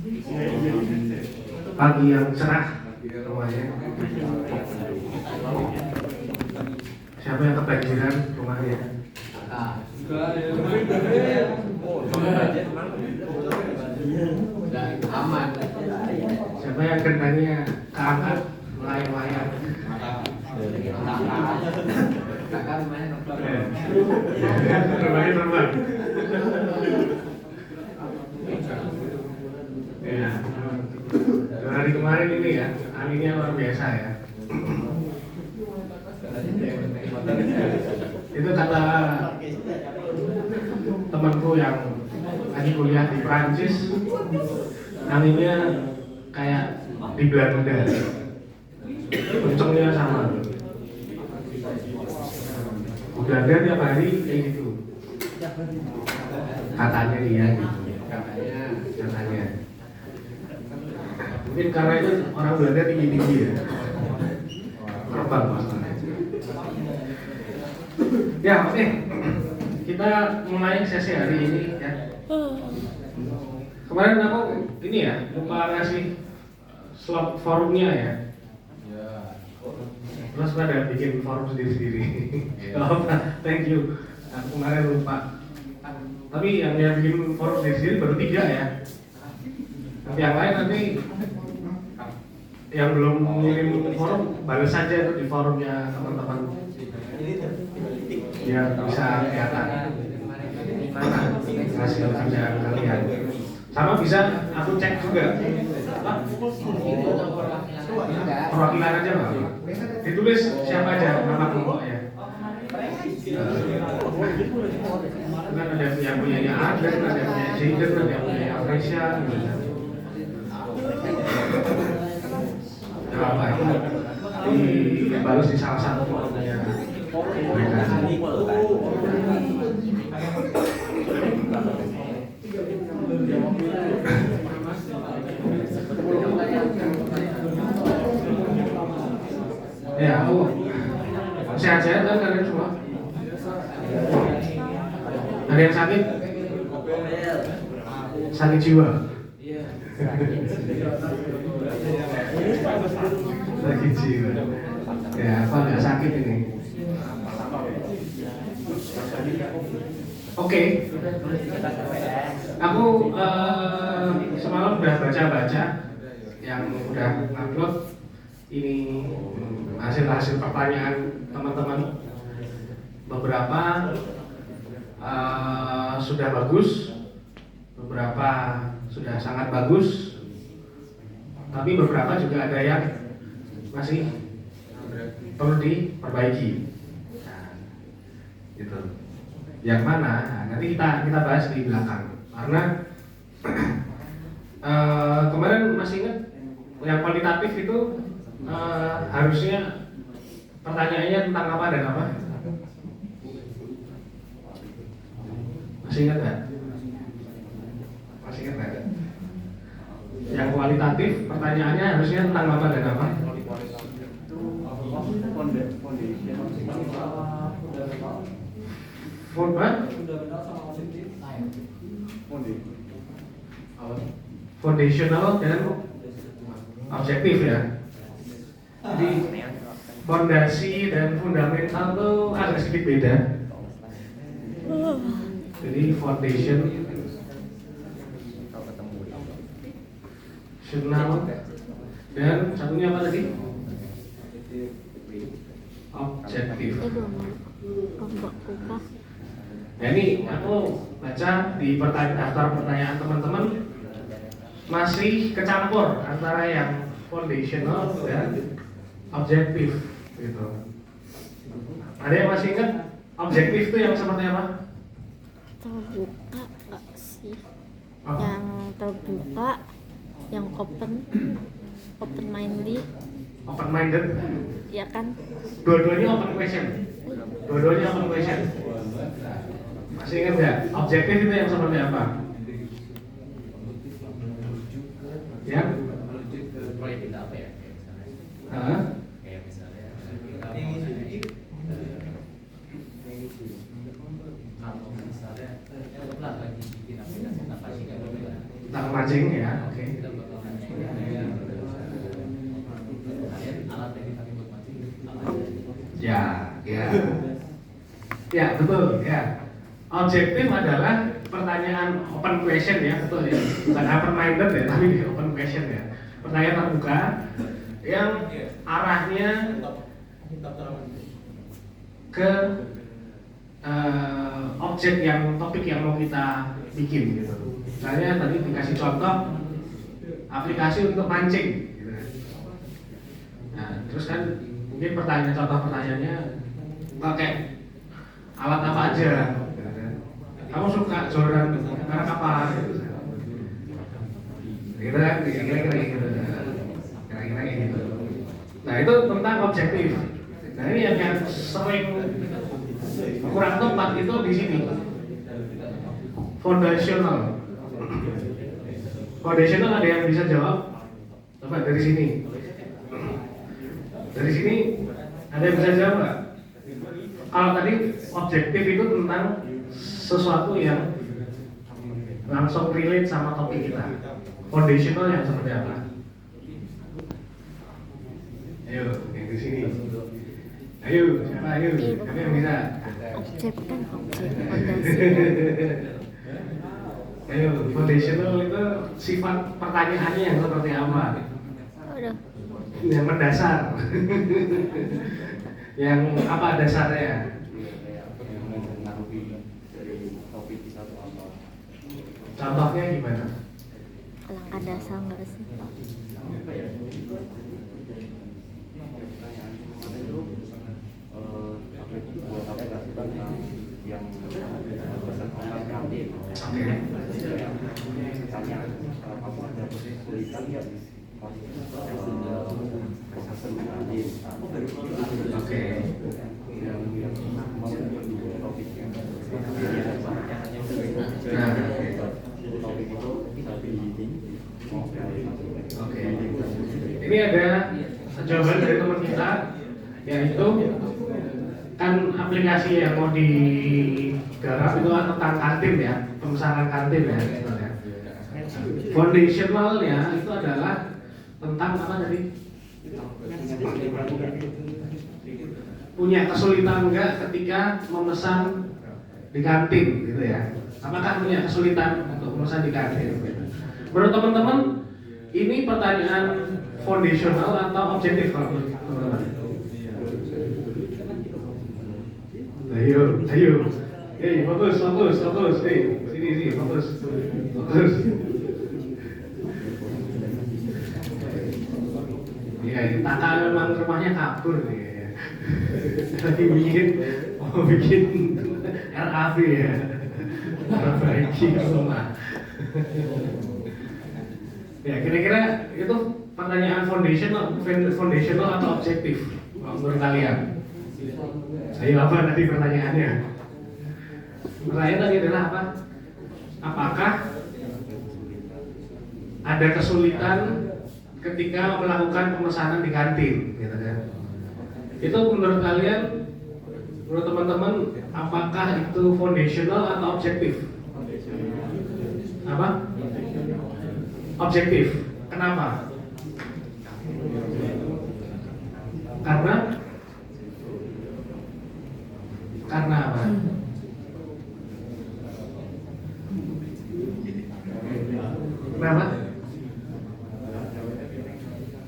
Pagi yang cerah rumahnya. Siapa yang kebanjiran rumahnya? Aman. Siapa yang gendangnya keangkat melayang-layang? Kakak rumahnya Rumahnya terbang. Ya. Hari kemarin ini ya, anginnya luar biasa ya. Itu kata temanku yang lagi kuliah di Prancis, anginnya kayak di Belanda, kencengnya sama. Belanda tiap hari kayak gitu, katanya dia gitu. Katanya. Mungkin karena itu orang Belanda tinggi-tinggi ya, terbang maksudnya. Ya oke, kita mulai sesi hari ini ya. Kemarin aku ini ya lupa ngasih slot forumnya ya. Terus pada bikin forum sendiri-sendiri. Oh, thank you. Aku kemarin lupa. Tapi yang bikin forum sendiri baru 3 ya. Nanti yang lain nanti yang belum mengirim forum balas saja tuh di forumnya teman-teman. Biar bisa kelihatan hasil kerjaan kalian. Sama bisa aku cek juga. Perwakilan aja Pak. Ditulis siapa aja nama kelompoknya. Kan ada yang punya Aden, ada yang punya Jaden, ada yang punya Apresia. Apa itu dibalas di salah satu forumnya. Ya, aku sehat-sehat kan kalian semua? Ada yang sakit? Sakit jiwa? Sakit jiwa. Ya, aku agak sakit ini. Oke. Aku semalam udah baca-baca yang udah upload ini hasil-hasil pertanyaan teman-teman. Beberapa sudah bagus, beberapa sudah sangat bagus, tapi beberapa juga ada yang masih perlu diperbaiki. Nah, gitu. Yang mana? Nah, nanti kita bahas di belakang. Karena kemarin masih ingat yang kualitatif itu harusnya pertanyaannya tentang apa dan apa? Masih ingat nggak? Masih ingat nggak? Yang kualitatif pertanyaannya harusnya tentang apa dan apa? Foundational dan objektif ya. Jadi fondasi dan fundamental itu agak sedikit beda. Jadi foundation, dan satunya apa tadi? Objektif. Nah ini aku baca di daftar pertanyaan teman-teman masih kecampur antara yang foundational dan objektif gitu. Ada yang masih ingat objektif itu yang seperti apa? Terbuka nggak sih? Oh. Yang terbuka, yang open minded. Open minded. Ya kan? Dua-duanya open question. Dua-duanya open question. Masih ingat nggak? Objektif itu yang seperti apa? Ya? Hah? Tentang mancing ya, oke. Ya, ya. Ya, betul ya. Objektif adalah pertanyaan open question ya, betul ya. Bukan open minded ya, tapi open question ya. Pertanyaan terbuka yang arahnya ke objek yang topik yang mau kita bikin gitu. Misalnya tadi dikasih contoh aplikasi untuk mancing gitu. Nah, terus kan mungkin contoh pertanyaannya pakai alat apa aja gitu kan. Kamu suka joran merek apa gitu. Kira-kira gitu. Kira-kira gitu. Nah, itu tentang objektif. Nah, ini yang sering kurang tepat itu di sini. Foundational. Foundational ada yang bisa jawab? Coba dari sini. Dari sini ada yang bisa jawab nggak? Kalau tadi objektif itu tentang sesuatu yang langsung relate sama topik kita. Foundational yang seperti apa? Ayo, yang di sini. Ayo, siapa? Ayo, siapa yang bisa? Objek kan objek fondasi. Ayo, foundational itu sifat pertanyaannya yang seperti apa? Udah. Yang mendasar. Yang apa dasarnya? Contohnya gimana? Langkah dasar nggak sih? Oke. Oke. Ini ada jawaban dari teman kita, yaitu kan aplikasi yang mau digarap itu kan tentang kantin ya, pemesanan kantin ya. Foundationalnya itu adalah tentang apa tadi? Punya kesulitan enggak ketika memesan di kantin gitu ya? Apakah punya kesulitan untuk memesan di kantin? Menurut teman-teman, ini pertanyaan foundational atau objektif kalau menurut teman-teman? Ayo, ayo, fokus, sini, fokus. Ya, ini Taka memang rumahnya kabur nih. Lagi bikin RAV ya, perbaiki rumah. Ya, kira-kira itu pertanyaan foundational atau objektif menurut kalian? Ayo, apa tadi pertanyaannya? Pertanyaan tadi adalah apa? Apakah ada kesulitan ketika melakukan pemesanan di kantin, gitu kan? Itu menurut kalian, menurut teman-teman, apakah itu foundational atau objektif? Apa? Objektif. Kenapa? Karena apa? Kenapa?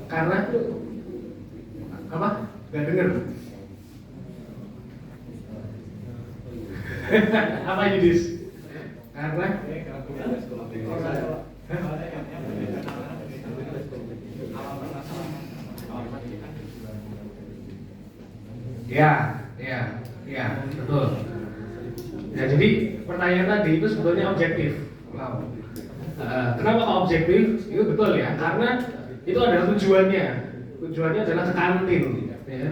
Karena apa? Gak denger. Apa Yudis? Karena ya, betul. Ya, jadi pertanyaan tadi itu sebetulnya objektif. Wow. Kenapa kok objektif? Itu betul ya, karena itu adalah tujuannya. Tujuannya adalah ke kantin, ya.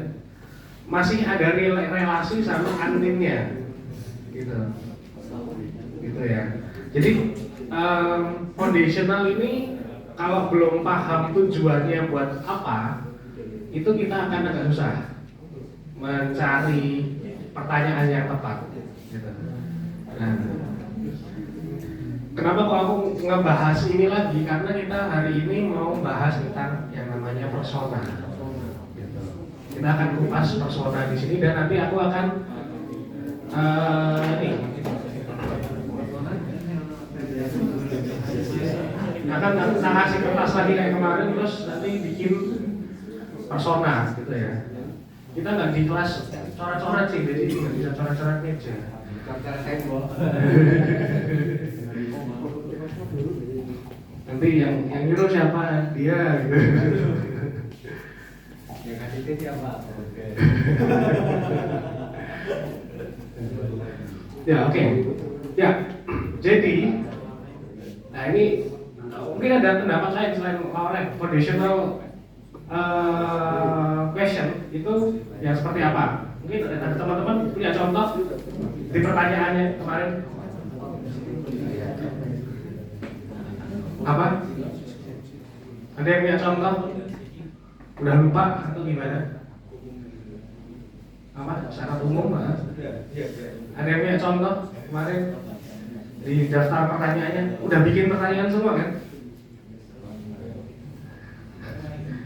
Masih ada relasi sama kantinnya, gitu ya. Jadi foundational ini kalau belum paham tujuannya buat apa, itu kita akan agak susah mencari pertanyaan yang tepat, gitu. Nah, kenapa kok aku ngebahas ini lagi? Karena kita hari ini mau bahas tentang yang namanya persona. Gitu. Kita akan kupas persona di sini dan nanti aku akan akan kasih kertas lagi kayak kemarin, terus nanti bikin persona gitu ya. Kita nggak di kelas coret-coret sih, jadi nggak bisa coret-coret meja. Cara tembok. Nanti yang nyuruh siapa? Dia gitu. Yang kasih itu siapa? Oke. Ya oke. Ya, jadi nah ini mungkin ada pendapat lain selain Lauren, foundational question itu yang seperti apa? Mungkin ada teman-teman punya contoh di pertanyaannya kemarin. Apa? Ada yang punya contoh? Udah lupa atau gimana? Apa? Syarat umum? Ada yang punya contoh kemarin di daftar pertanyaannya? Udah bikin pertanyaan semua kan?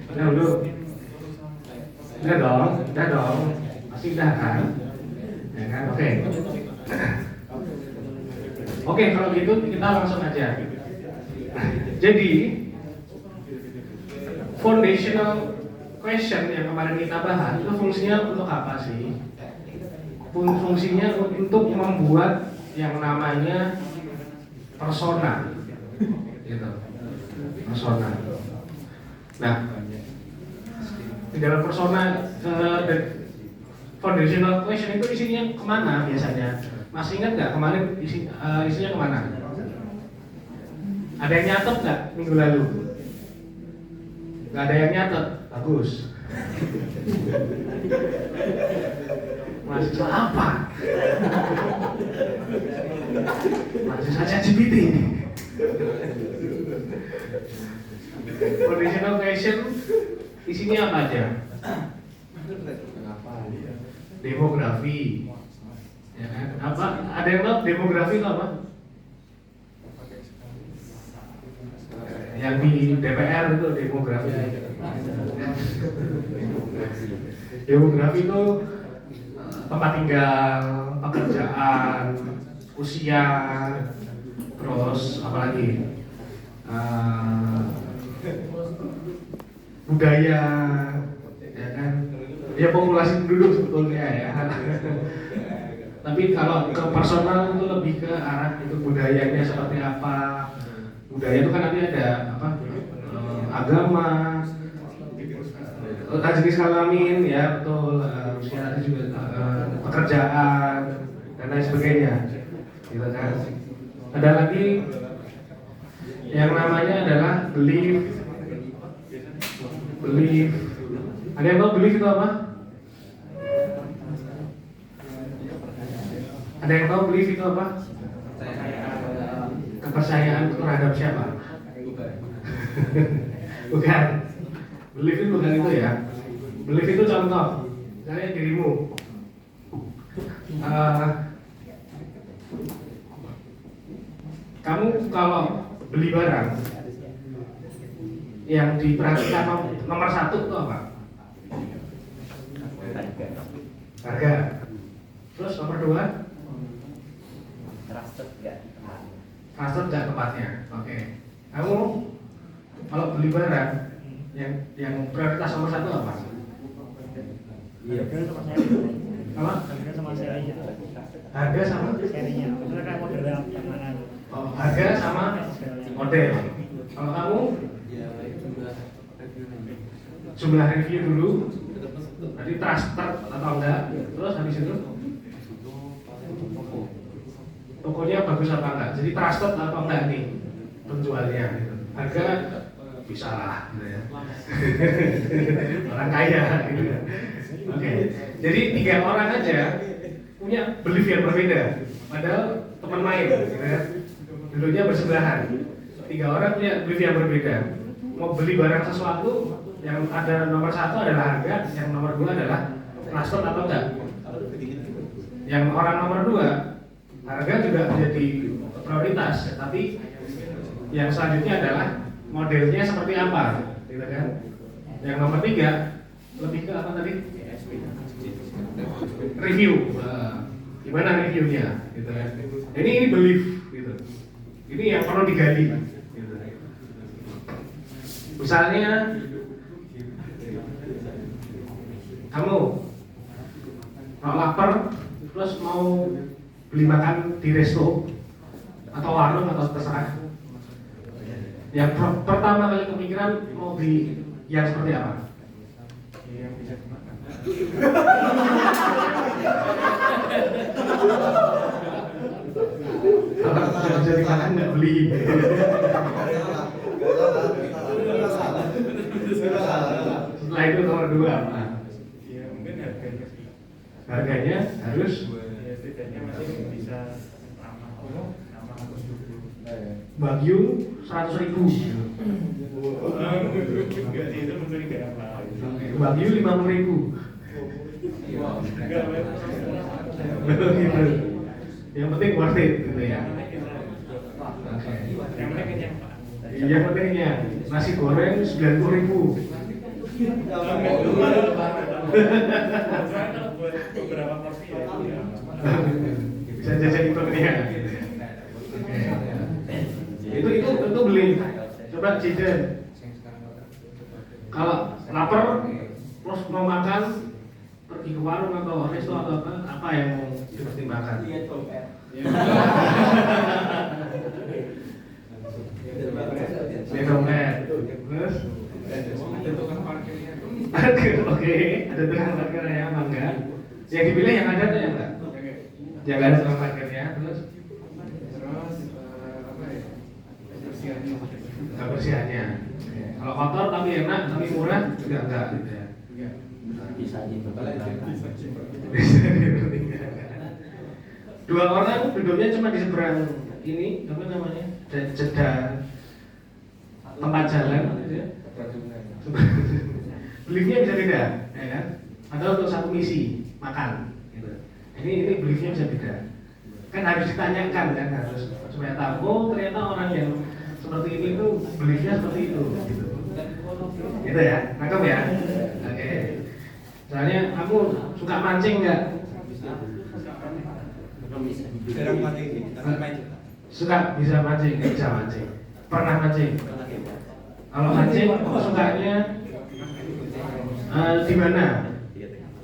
Udah dulu. Udah dong. Masih udah kan? Ya kan? Oke. Oke, kalau gitu kita langsung aja. Jadi foundational question yang kemarin kita bahas itu fungsinya untuk apa sih? Fungsinya untuk membuat yang namanya persona, gitu. Persona. Nah, di dalam persona foundational question itu isinya kemana biasanya? Masih ingat nggak kemarin isinya kemana? Ada yang nyatet nggak minggu lalu? Nggak ada yang nyatet, bagus. Mahasiswa apa? Mahasiswa ChatGPT ini. Foundational question isinya apa aja? Demografi, ya kan? Apa? Ada yang tahu demografi itu apa? Yang di DPR itu demografi. Demografi itu tempat tinggal, pekerjaan, usia, terus apa lagi? Budaya, ya kan? Ya populasi penduduk sebetulnya ya. Tapi kalau ke personal itu lebih ke arah itu budayanya seperti apa. Budaya itu kan nanti ada apa? Agama, jenis kelamin, ya betul. Usia nanti juga pekerjaan dan lain sebagainya, gitu kan. Ada lagi yang namanya adalah belief. Ada yang tahu belief itu apa? Ada yang tahu belief itu apa? Kepercayaan terhadap siapa? Bukan. Belief itu bukan itu ya. Belief itu contoh. Misalnya dirimu. Kamu kalau beli barang yang diperhatikan nomor satu itu apa? Harga. Terus nomor dua? Trusted nggak tempatnya? Oke. Kamu kalau beli barang yang prioritas nomor satu apa? Iya. Apa? Harga sama serinya. Harga sama? Serinya. Maksudnya kayak modelnya yang mana? Oh, harga sama model. Kalau kamu? Jumlah review dulu. Nanti trusted atau enggak? Terus habis itu? Tokonya bagus apa enggak? Jadi trusted atau enggak nih penjualnya? Gitu. Harga bisa lah, gitu ya. Orang kaya, gitu ya. Oke. Jadi 3 orang aja punya belief yang berbeda. Padahal teman main, gitu ya. Dulunya bersebelahan. 3 orang punya belief yang berbeda. Mau beli barang sesuatu, yang ada nomor 1 adalah harga, yang nomor 2 adalah trusted atau enggak. Yang orang nomor 2 harga juga menjadi prioritas, tapi yang selanjutnya adalah modelnya seperti apa, gitu kan? Yang nomor 3 lebih ke apa tadi? Review. Gimana reviewnya, gitu kan? Ini belief, gitu. Ini yang perlu digali. Gitu. Misalnya kamu kalau lapar terus mau beli makan di resto atau warung atau terserah, yang pertama kali kepikiran mau beli yang seperti apa? Yang bisa dimakan. Kalau bisa dimakan nggak beli. Setelah itu nomor 2 apa? Ya mungkin harganya sih. Harganya harus Ya setidaknya masih bisa ramah atau dulu. Wagyu 100.000. Enggak sih, itu mungkin nggak apa. Wagyu 50.000. Enggak, Gitu. Yang penting worth it gitu ya. Oke. yang penting kenyang Pak. Yang pentingnya nasi goreng 90.000. Kalau buat beberapa porsi ya. Bisa jajan itu ya. Itu beli. Coba jajan. Kalau lapar terus mau makan pergi ke warung atau resto atau apa yang mau dipertimbangkan? Dompet. Terus oke, ada tukang parkirnya apa enggak? Yang dipilih yang ada atau yang enggak? Yang ada tukang parkirnya, terus apa ya? Kebersihannya. kebersihannya. Kalau kotor tapi enak, tapi murah juga enggak gitu ya. Bisa Dua orang duduknya cuma di seberang ini, apa namanya? Jeda tempat jalan gitu ya. Beliefnya bisa beda, ya kan? Atau untuk satu misi makan, gitu. Ini beliefnya bisa beda. Kan harus ditanyakan kan, harus supaya tahu. Oh ternyata orang yang seperti ini tuh beliefnya seperti itu, gitu. Gitu ya, nangkep ya? Oke. Soalnya kamu suka mancing nggak? Jarang mancing, Suka bisa mancing, nggak bisa mancing. Pernah mancing? Kalau mancing, sukanya di mana?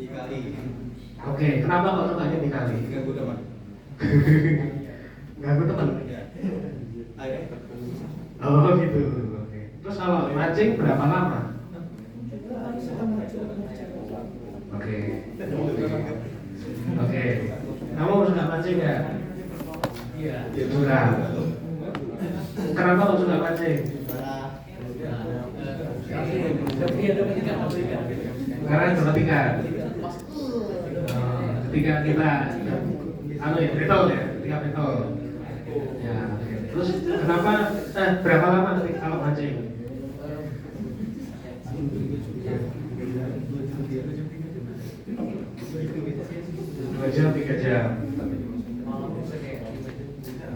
di kali. Oke, kenapa kok sukanya di kali? Ganggu teman. Ganggu teman? Ayo. Oh gitu. Oke. Terus kalau mancing berapa lama? Oke. Oke. Kamu suka mancing nggak? Iya. Suka. Kenapa kok suka mancing? Karena dapat ikan. Ketika kita betul ya, ketika betul. Ya, oke. Terus kenapa? Berapa lama nanti kalau mancing? Dua jam, 3 jam.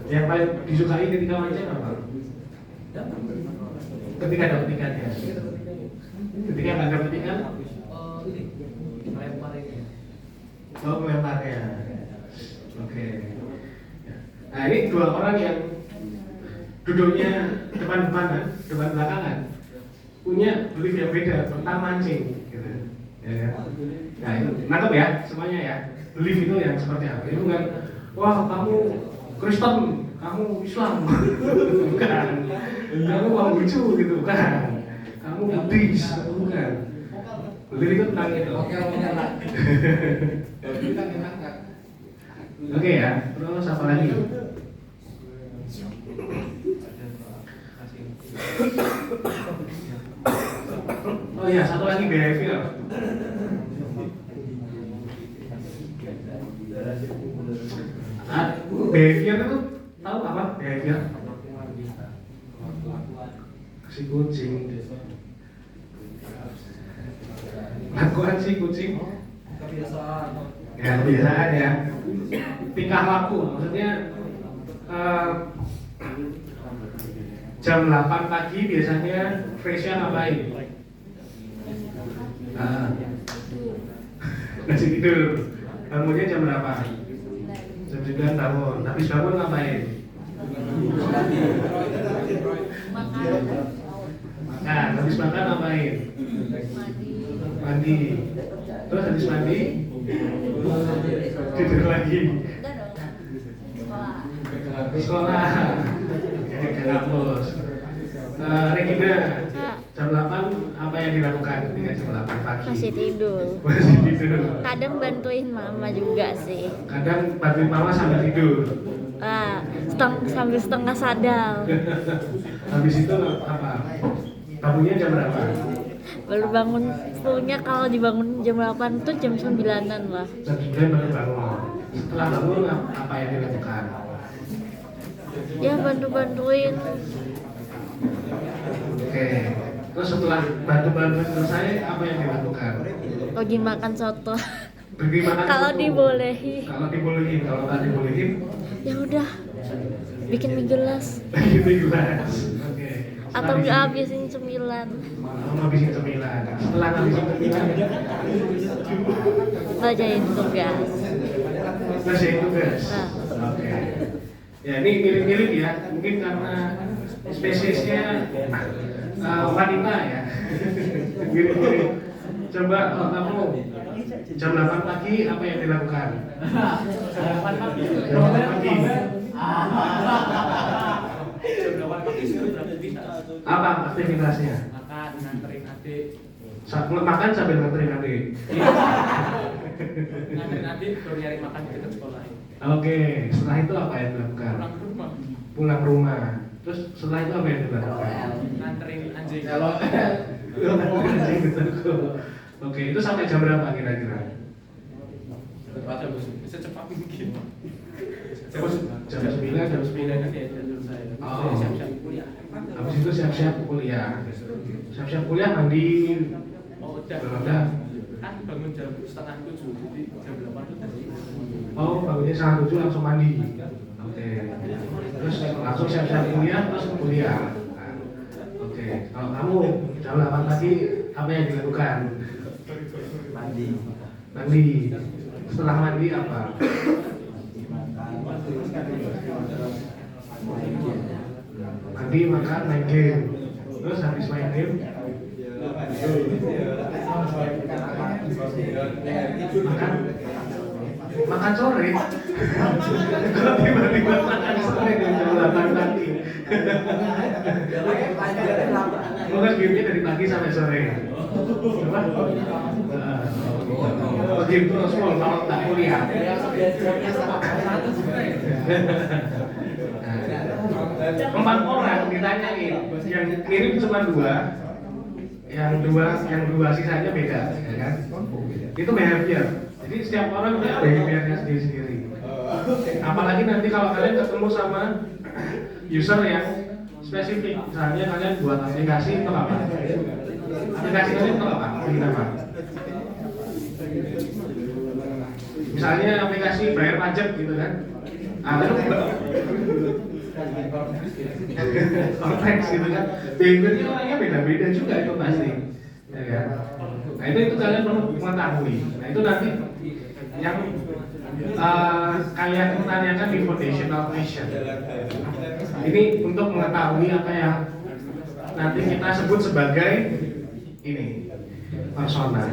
Yang paling disukai ketika mancing apa? Ketika dapat ikannya. Ketika nggak dapat ikan? Oh, melemparnya. Oke. Nah ini dua orang yang duduknya depan-depanan, depan belakangan, punya belief yang beda tentang mancing, gitu. Ya. Nah itu nangkep ya semuanya ya. Belief itu yang seperti apa? Itu bukan, wah kamu Kristen, kamu Islam, bukan. Kamu Konghucu gitu, bukan. Kamu Buddhis, bukan. Belief itu tentang itu. Oke ya, terus apa lagi? Oh ya, satu lagi behavior. Behavior itu tahu apa? Behavior? Si kucing. Lakukan si kucing. Ya kebiasaan ya. Tingkah laku, maksudnya jam 8 pagi biasanya Fresia ngapain? Ngasih tidur. Bangunnya jam berapa? Jam 9 bangun. Habis bangun ngapain? Makan. Habis makan ngapain? Mandi. Terus habis mandi tidur lagi. Sekolah. Ke kampus. Regina, jam 8 apa yang dilakukan ketika jam 8 pagi? Masih tidur. Masih tidur. Kadang bantuin mama juga sih. Kadang bantuin mama sambil tidur. Sambil setengah sadar. Habis itu apa? Bangunnya jam berapa? Baru bangun fullnya kalau dibangun jam 8 tuh jam 9-an lah. Jam 9 baru bangun. Setelah bangun apa yang dilakukan? Ya bantu-bantuin. Oke. Terus setelah bantu-bantuin selesai apa yang dilakukan? Pergi makan soto. Pergi makan Kalau soto. dibolehin. Kalau dibolehin, kalau nggak dibolehin, Ya udah. Bikin mie gelas gitu gelas. Oke. atau nggak habisin cemilan. Ngabisin cemilan. Setelah ngabisin cemilan, Bacain tugas. selesai tugas. Nah. Oke. Ya ini mirip-mirip ya, mungkin karena spesiesnya wanita ya. Mirip-mirip. Coba kalau kamu jam 8 pagi apa yang dilakukan? Jam 8 pagi. Jam 8 pagi suruh beraktivitas. Apa aktivitasnya? Makan, nganterin adik. Makan sambil nganterin adik. Nganterin adik baru nyari makan di dekat sekolah. Oke, setelah itu apa yang dilakukan? Pulang ke rumah, Pulang rumah. Terus setelah itu apa yang dilakukan? nganterin anjing. Oke, itu sampai jam berapa kira-kira? Secepat mungkin. Jam 9, jam 10. Nanti aja selesai. Oh. Siap-siap kuliah. Habis itu siap-siap kuliah. Siap-siap kuliah mandi. Oh udah. Udah. Kan bangun jam 6:30, jadi jam 8 udah. Oh, bangunnya setengah 7 langsung mandi. Oke. Terus langsung siap-siap kuliah, terus kuliah. Nah, oke. Kalau kamu jam 8 pagi apa yang dilakukan? Mandi. Mandi. Setelah mandi apa? Mandi, makan, main game. Terus habis main game makan sore. Kalau tiba-tiba makan sore di jam 8 pagi. Bukan gamenya dari pagi sampai sore. Apa? Game terus kalau tak kuliah. Empat orang ditanyain, yang kirim cuma dua, yang dua sisanya beda, ya kan? Itu behavior. Jadi setiap orang punya behaviornya sendiri-sendiri. Apalagi nanti kalau kalian ketemu sama user yang spesifik, misalnya kalian buat aplikasi untuk apa? Aplikasi kalian untuk apa? Bikin apa? Misalnya aplikasi bayar pajak gitu kan? Konteks gitu kan, behaviornya orangnya beda-beda juga itu pasti, ya kan? Nah itu kalian perlu mengetahui. Nah itu nanti yang kalian tanyakan di foundational question. Ini untuk mengetahui apa yang nanti kita sebut sebagai ini persona,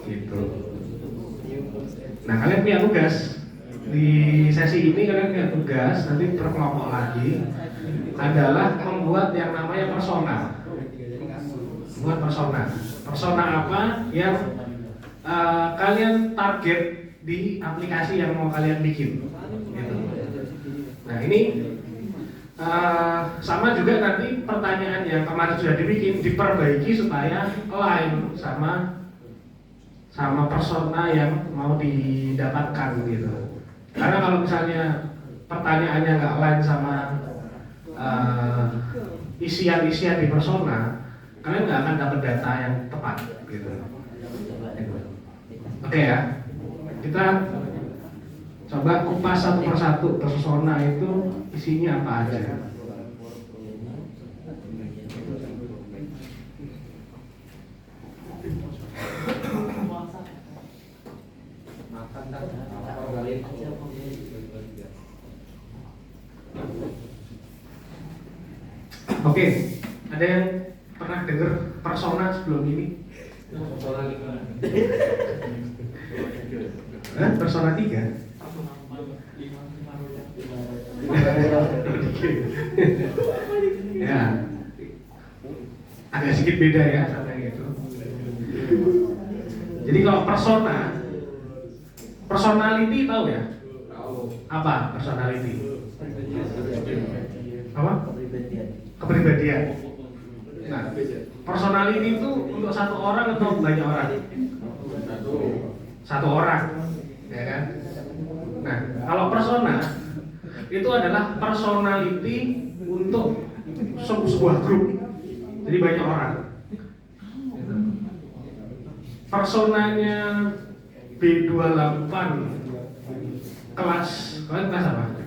gitu. Nah kalian punya tugas. Di sesi ini kalian punya tugas, nanti per kelompok lagi adalah membuat yang namanya persona. Membuat persona. Persona apa yang kalian target di aplikasi yang mau kalian bikin. Gitu. Nah ini sama juga nanti pertanyaan yang kemarin sudah dibikin diperbaiki supaya align sama persona yang mau didapatkan gitu. Karena kalau misalnya pertanyaannya nggak lain sama isian-isian di persona, kalian nggak akan dapat data yang tepat gitu. Oke ya, kita coba kupas satu persatu persona itu isinya apa aja. Oke, ada yang pernah dengar persona sebelum ini? Persona 3? Ya, agak sedikit beda ya sama yang itu. Jadi kalau persona, personality tahu ya? Apa personality? Apa? Kepribadian. Nah, personality itu untuk satu orang atau banyak orang? Satu orang, ya kan? Nah, kalau persona itu adalah personality untuk sebuah grup, jadi banyak orang. Personanya B28 kelas, kalian kelas apa?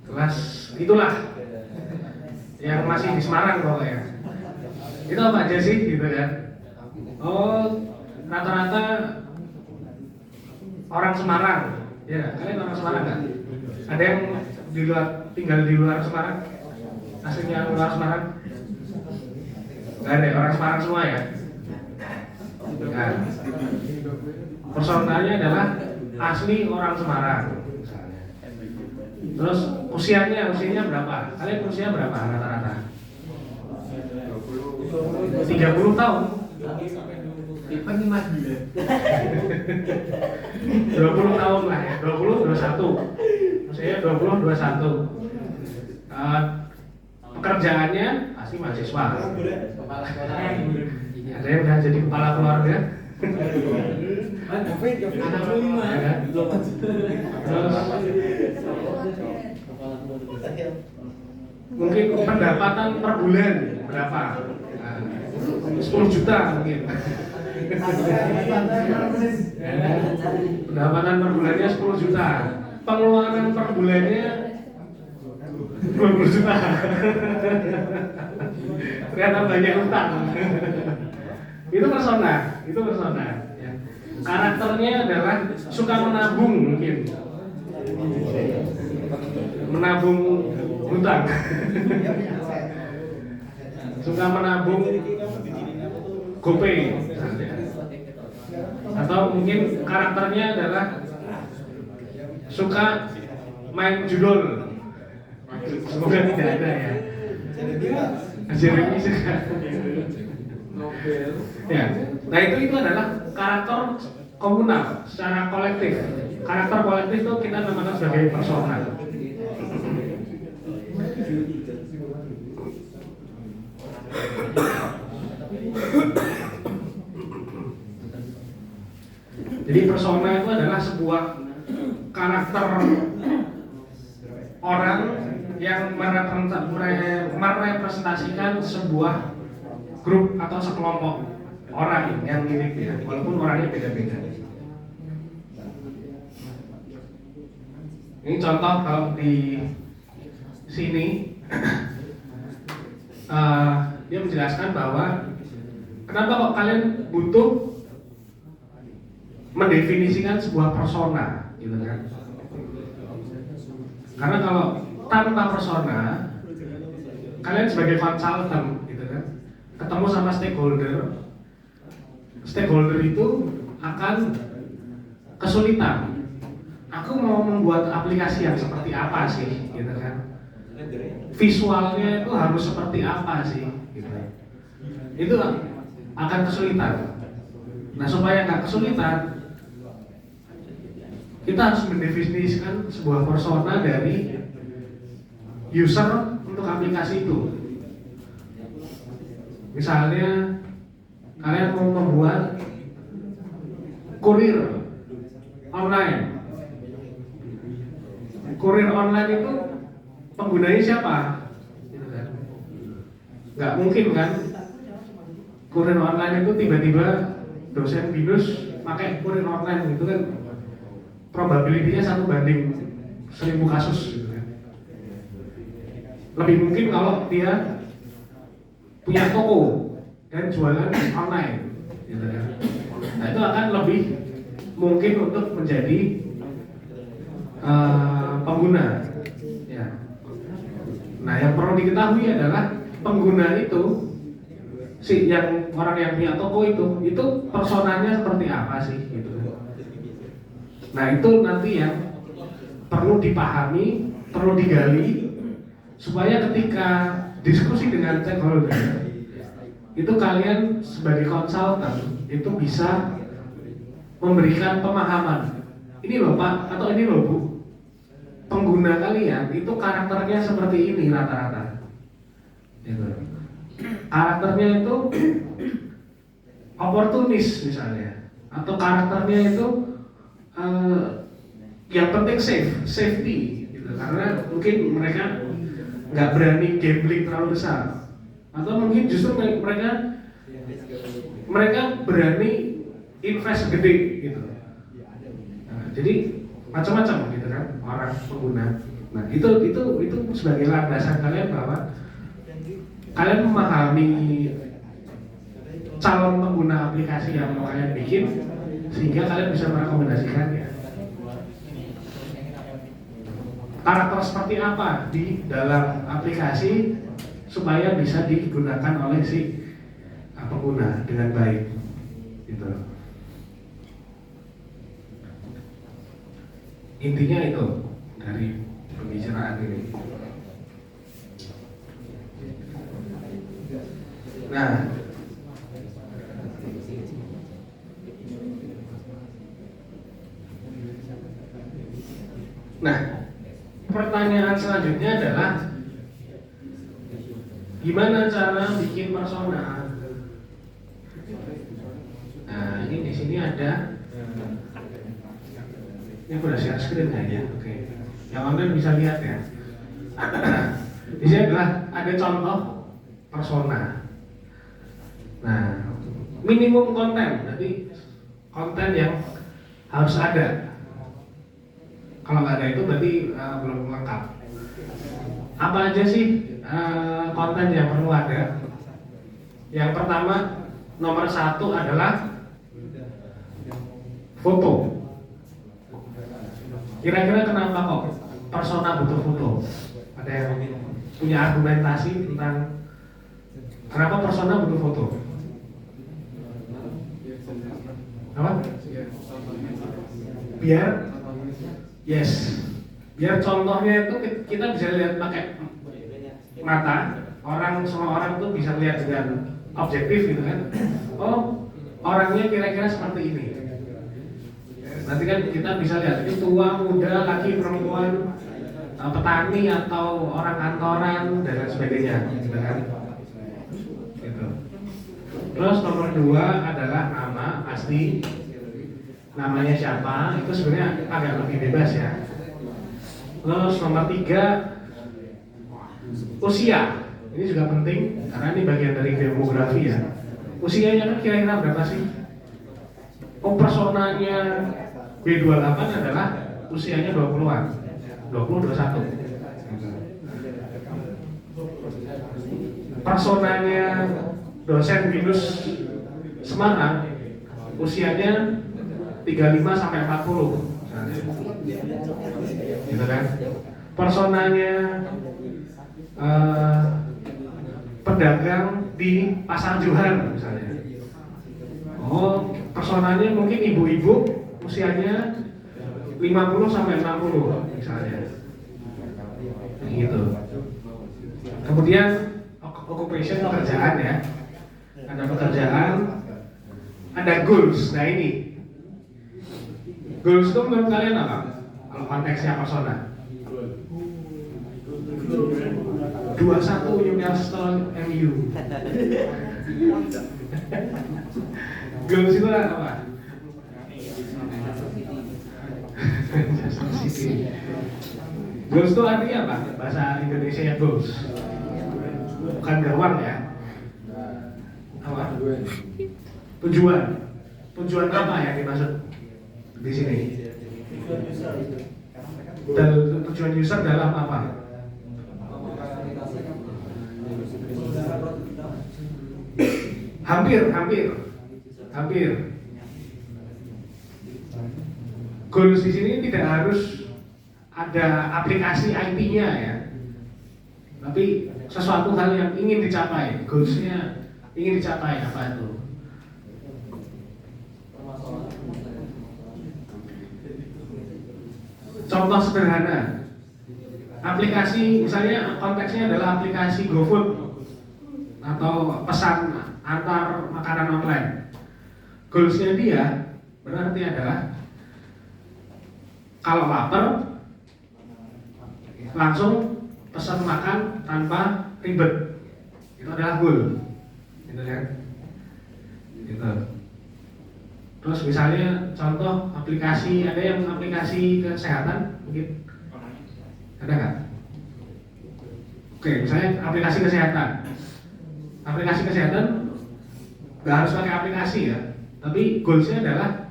Kelas itulah yang masih di Semarang pokoknya. Itu apa aja sih gitu kan? Oh, rata-rata orang Semarang. Ya, kalian orang Semarang kan? Ada yang di luar, tinggal di luar Semarang? Aslinya luar Semarang? Gak ada, orang Semarang semua ya? Nah, personalnya adalah asli orang Semarang. Terus usianya berapa? Kalian usia berapa rata-rata? 30 tahun. 20 tahun lah ya, 20, 21. Saya 20, 21. Pekerjaannya pasti mahasiswa. Ada yang udah jadi kepala keluarga. Mungkin pendapatan per bulan berapa? 10 juta mungkin. Pendapatan per bulannya 10 juta. Pengeluaran per bulannya 20 juta. Ternyata banyak utang. Itu persona. Ya. Karakternya adalah suka menabung mungkin. Menabung hutang. Suka menabung GoPay. Atau mungkin karakternya adalah suka main judul. Semoga tidak ada ya. Jeremy suka. Ya, nah itu adalah karakter komunal secara kolektif. Karakter kolektif itu kita namakan sebagai persona. Jadi persona itu adalah sebuah karakter orang yang merepresentasikan sebuah grup atau sekelompok orang yang mirip ya, walaupun orangnya beda-beda. Ini contoh kalau di sini dia menjelaskan bahwa kenapa kok kalian butuh mendefinisikan sebuah persona, gitu kan? Karena kalau tanpa persona, kalian sebagai konsultan, gitu kan, ketemu sama stakeholder itu akan kesulitan. Aku mau membuat aplikasi yang seperti apa sih, gitu kan? Visualnya itu harus seperti apa sih, gitu. Itu akan kesulitan. Nah, supaya nggak kesulitan, kita harus mendefinisikan sebuah persona dari user untuk aplikasi itu. Misalnya kalian mau membuat kurir online. Kurir online itu penggunanya siapa? Nggak mungkin kan? Kurir online itu tiba-tiba dosen binus pakai kurir online gitu kan? Probability-nya 1/1000 kasus gitu kan. Lebih mungkin kalau dia punya toko dan jualan online gitu kan. Nah, itu akan lebih mungkin untuk menjadi pengguna. Ya. Nah, yang perlu diketahui adalah pengguna itu, si yang orang yang punya toko itu personanya seperti apa sih gitu. Nah, itu nanti yang perlu dipahami, perlu digali supaya ketika diskusi dengan stakeholder itu kalian sebagai konsultan itu bisa memberikan pemahaman. Ini loh Pak, atau ini loh Bu, pengguna kalian itu karakternya seperti ini rata-rata. Gitu. Karakternya itu oportunis misalnya, atau karakternya itu yang penting safety, gitu. Karena mungkin mereka nggak berani gambling terlalu besar, atau mungkin justru mereka berani invest gede gitu. Nah, jadi macam-macam gitu kan orang pengguna. Nah itu sebagai landasan kalian bahwa kalian memahami calon pengguna aplikasi yang mau kalian bikin sehingga kalian bisa merekomendasikannya. Karakter seperti apa di dalam aplikasi supaya bisa digunakan oleh si pengguna dengan baik, gitu. Intinya itu dari pembicaraan ini. Nah, pertanyaan selanjutnya adalah gimana cara bikin persona? Nah, ini di sini ada. Ini aku udah share screen kayaknya. Oke. Yang online bisa lihat ya. Di sini adalah ada contoh persona. Nah, minimum konten, berarti konten yang harus ada. Kalau nggak ada itu berarti belum lengkap. Apa aja sih konten yang perlu ada? Yang pertama, nomor 1 adalah foto. Kira-kira kenapa kok persona butuh foto? Ada yang punya argumentasi tentang kenapa persona butuh foto? Apa? Biar contohnya itu kita bisa lihat pakai mata. Semua orang tuh bisa lihat dengan objektif gitu kan. Oh, orangnya kira-kira seperti ini. Nanti kan kita bisa lihat ini tua, muda, laki, perempuan, petani atau orang kantoran dan lain sebagainya, gitu kan. Gitu. Terus nomor 2 adalah nama asli, namanya siapa, itu sebenarnya agak lebih bebas ya. Terus nomor 3 usia, ini juga penting karena ini bagian dari demografi ya. Usianya kan kira-kira berapa sih? Oh, personanya B28 adalah usianya 20-an, 20-21. Personanya dosen BINUS Semarang usianya 35 sampai 40. Gitu kan? Personanya pedagang di Pasar Johan misalnya. Oh, personanya mungkin ibu-ibu usianya 50 sampai 60 misalnya. Gitu. Kemudian occupation, pekerjaan ya. Ada pekerjaan, ada goals. Nah ini goals itu menurut kalian apa? Kalau konteksnya persona 21 Newcastle MU. Goals itu apa? Goals itu artinya apa? Bahasa Indonesia ya goals. Bukan gawang ya. Apa? Tujuan. Tujuan apa yang dimaksud di sini? Dan tujuan user dalam apa? Hampir. Goals di sini tidak harus ada aplikasi IP-nya ya, tapi sesuatu hal yang ingin dicapai, goals-nya ingin dicapai apa itu? Contoh sederhana, aplikasi misalnya konteksnya adalah aplikasi GoFood atau pesan antar makanan online. Goalsnya dia berarti adalah kalau lapar langsung pesan makan tanpa ribet. Itu adalah goal, gitu kan? Gitu. Terus misalnya contoh aplikasi, ada yang aplikasi kesehatan mungkin ada nggak? Oke, misalnya aplikasi kesehatan. Aplikasi kesehatan nggak harus pakai aplikasi ya, tapi goalsnya adalah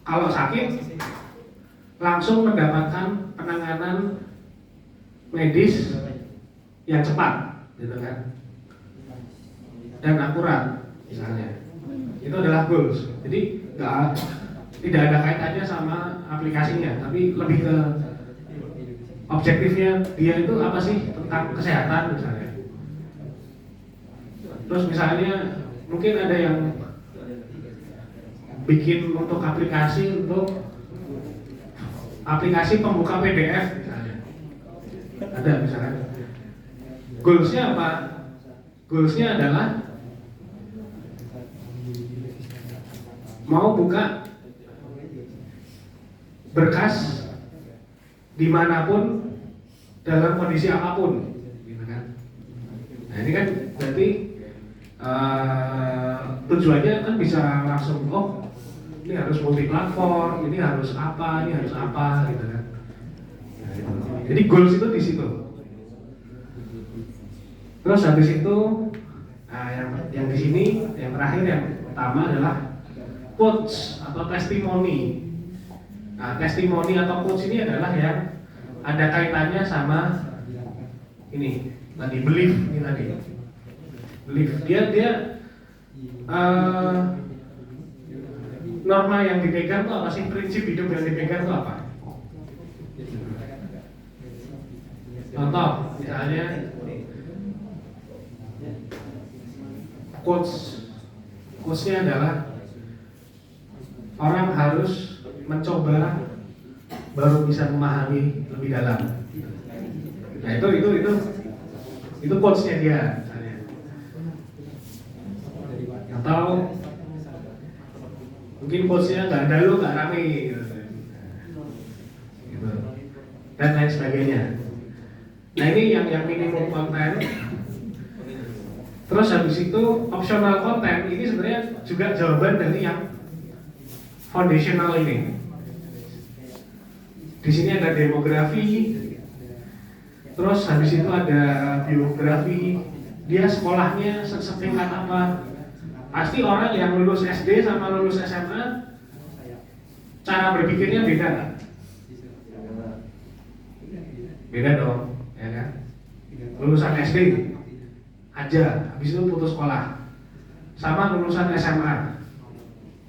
kalau sakit langsung mendapatkan penanganan medis yang cepat, gitu kan, dan akurat misalnya. Itu adalah goals. Jadi tidak ada kaitannya sama aplikasinya, tapi lebih ke objektifnya dia itu apa sih tentang kesehatan misalnya. Terus misalnya mungkin ada yang bikin untuk aplikasi pembuka PDF misalnya. Ada misalnya. Goalsnya apa? Goalsnya adalah mau buka berkas dimanapun dalam kondisi apapun, gitu kan? Nah ini kan berarti tujuannya kan bisa langsung, oh ini harus multi platform, ini harus apa, gitu kan? Nah, gitu. Jadi goals itu di situ. Terus habis itu, nah yang di sini yang terakhir yang utama adalah quotes atau testimoni. Nah, testimoni atau quotes ini adalah yang ada kaitannya sama ini tadi, belief ini tadi. Belief dia norma yang dipegang tuh apa sih, prinsip hidup yang dipegang tuh apa? Contoh misalnya quotesnya adalah orang harus mencoba baru bisa memahami lebih dalam. Nah itu quotesnya dia misalnya. Atau mungkin quotesnya nggak ada lu nggak rame gitu. Dan lain sebagainya. Nah ini yang minimum konten. Terus habis itu optional content ini sebenarnya juga jawaban dari yang foundational ini. Di sini ada demografi, terus habis itu ada biografi, dia sekolahnya setingkat apa. Pasti orang yang lulus SD sama lulus SMA cara berpikirnya beda kan? Beda dong, ya kan? Lulusan SD aja, habis itu putus sekolah, sama lulusan SMA,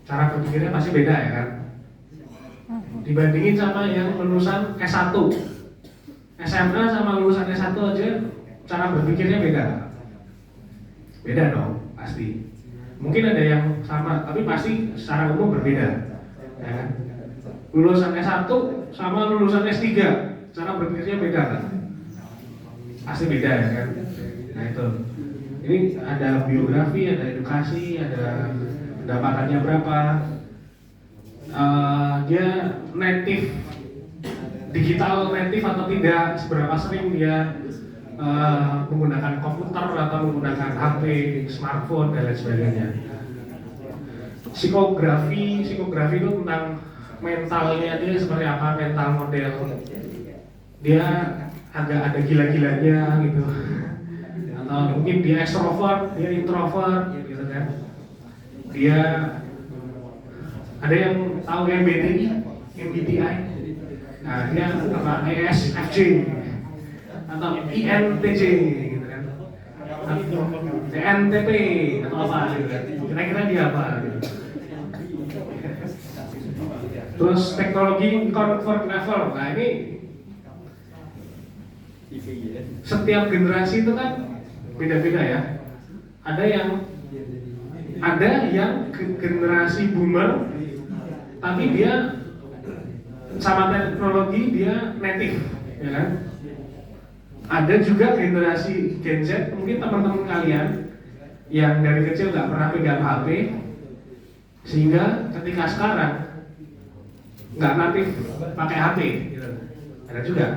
cara berpikirnya pasti beda ya kan? Dibandingin sama yang lulusan S1, SMA sama lulusan S1 aja cara berpikirnya beda dong pasti. Mungkin ada yang sama, tapi pasti secara umum berbeda, ya kan? Lulusan S1 sama lulusan S3 cara berpikirnya beda kan? Pasti beda ya kan? Nah itu. Ini ada biografi, ada edukasi, ada pendapatannya berapa, dia native, digital native atau tidak, seberapa sering dia menggunakan komputer atau menggunakan HP, smartphone dan lain sebagainya. Psikografi itu tentang mentalnya dia seperti apa, mental model. Dia agak ada gila-gilanya gitu. Atau mungkin dia extrovert, dia introvert, gitu kan. Dia ada yang tahu MBTI, nah dia apa ESFJ atau INTJ, gitu kan. ENTP atau apa, gitu kan. Kira-kira dia apa? Gitu. Terus teknologi comfort level, nah ini setiap generasi itu kan beda-beda ya. Ada yang generasi boomer, tapi dia sama teknologi dia native, ya kan? Ada juga generasi Gen Z, mungkin teman-teman kalian yang dari kecil nggak pernah pegang HP, sehingga ketika sekarang nggak native pakai HP, gitu. Ada juga.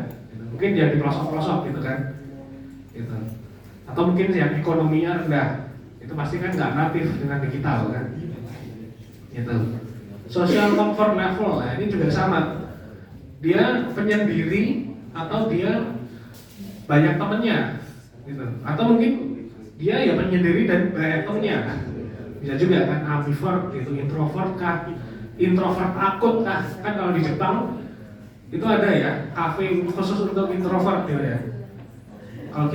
Mungkin dia di pelosok-pelosok gitu kan, gitu. Atau mungkin yang ekonominya rendah, itu pasti kan nggak native dengan digital kan, gitu. Social comfort level, nah ini juga sama. Dia penyendiri atau dia banyak temennya, gitu. Atau mungkin dia ya penyendiri dan banyak temennya, bisa juga kan, ambivert gitu, introvert kah, introvert akut kah, kan kalau di Jepang itu ada ya kafe khusus untuk introvert gitu ya. Kalau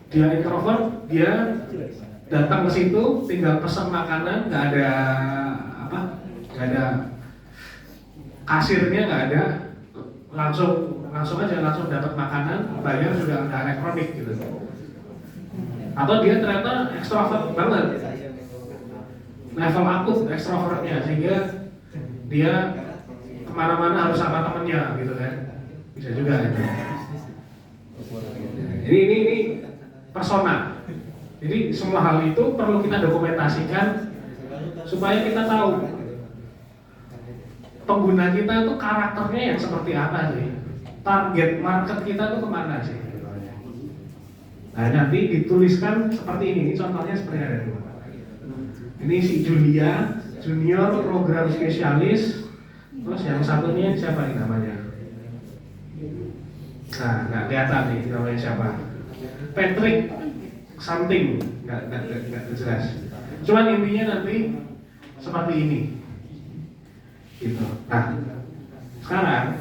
dia introvert, dia datang ke situ tinggal pesan makanan, nggak ada kasirnya, nggak ada, langsung dapat makanan, bayar juga nggak elektronik gitu. Atau dia ternyata ekstrovert banget, level akut ekstrovertnya, sehingga dia kemana-mana harus sama temennya gitu kan, bisa juga gitu. Ini persona. Jadi semua hal itu perlu kita dokumentasikan supaya kita tahu pengguna kita itu karakternya yang seperti apa sih, target market kita itu kemana sih. Nah nanti dituliskan seperti ini contohnya seperti ada di mana. Ini si Julia, junior program spesialis. Terus yang satunya siapa nih namanya? Nah, nggak kelihatan nih namanya siapa. Patrick something, nggak jelas. Cuman intinya nanti seperti ini, gitu. Nah, sekarang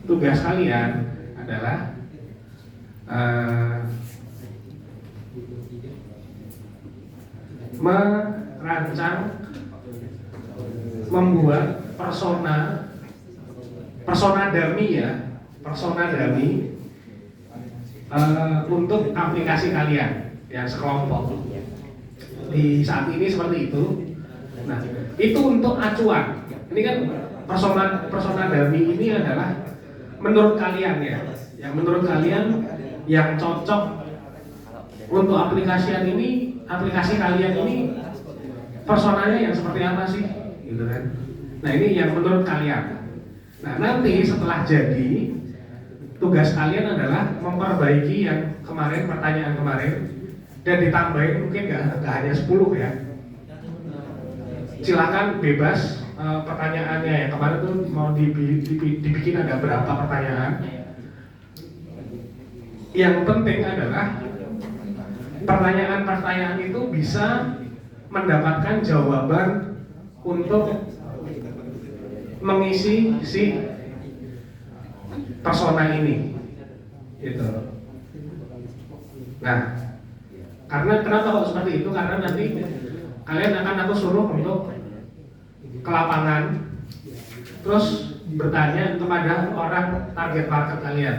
tugas kalian adalah merancang, membuat persona dummy ya, persona dummy untuk aplikasi kalian yang sekelompok. Di saat ini seperti itu. Nah, itu untuk acuan. Ini kan persona dummy ini adalah menurut kalian ya, yang menurut kalian yang cocok untuk aplikasi kalian ini personanya yang seperti apa sih? Gitu kan. Nah ini yang menurut kalian. Nah nanti setelah jadi, tugas kalian adalah memperbaiki yang kemarin, pertanyaan kemarin, dan ditambahin mungkin nggak hanya 10 ya. Silakan bebas pertanyaannya yang kemarin tuh mau dibikin ada berapa pertanyaan. Yang penting adalah pertanyaan-pertanyaan itu bisa mendapatkan jawaban untuk mengisi si persona ini, gitu. Nah, karena kenapa kok seperti itu? Karena nanti kalian akan aku suruh untuk ke lapangan, terus bertanya kepada orang target market kalian,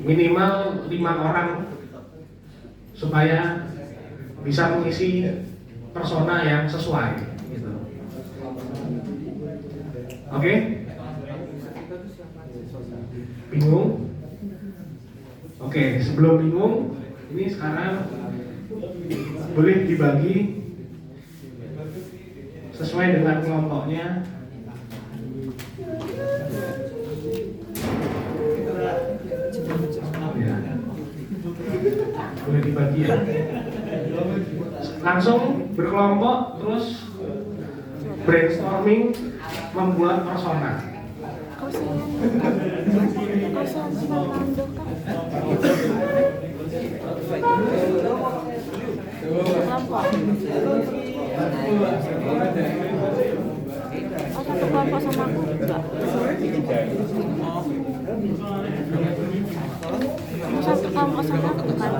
minimal 5 orang, supaya bisa mengisi persona yang sesuai, gitu. Oke? Bingung? Oke, sebelum bingung, ini sekarang boleh dibagi sesuai dengan kelompoknya. Ya. Boleh dibagi ya. Langsung berkelompok terus brainstorming membuat persona. Satu kelompok sama aku enggak. Mau satu kelompok sama aku kan?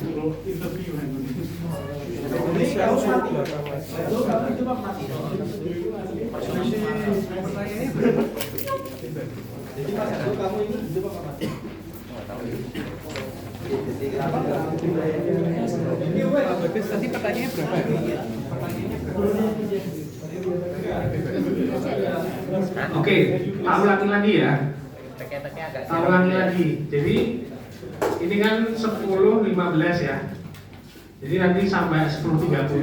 interview kan. Jadi Mas Abdul, kamu ini hidup apa Mas? Nanti pertanyaannya berapa? Oke, tak ulangi lagi ya. Tak ulangi lagi. Jadi ini kan 10.15 ya. Jadi nanti sampai 10.30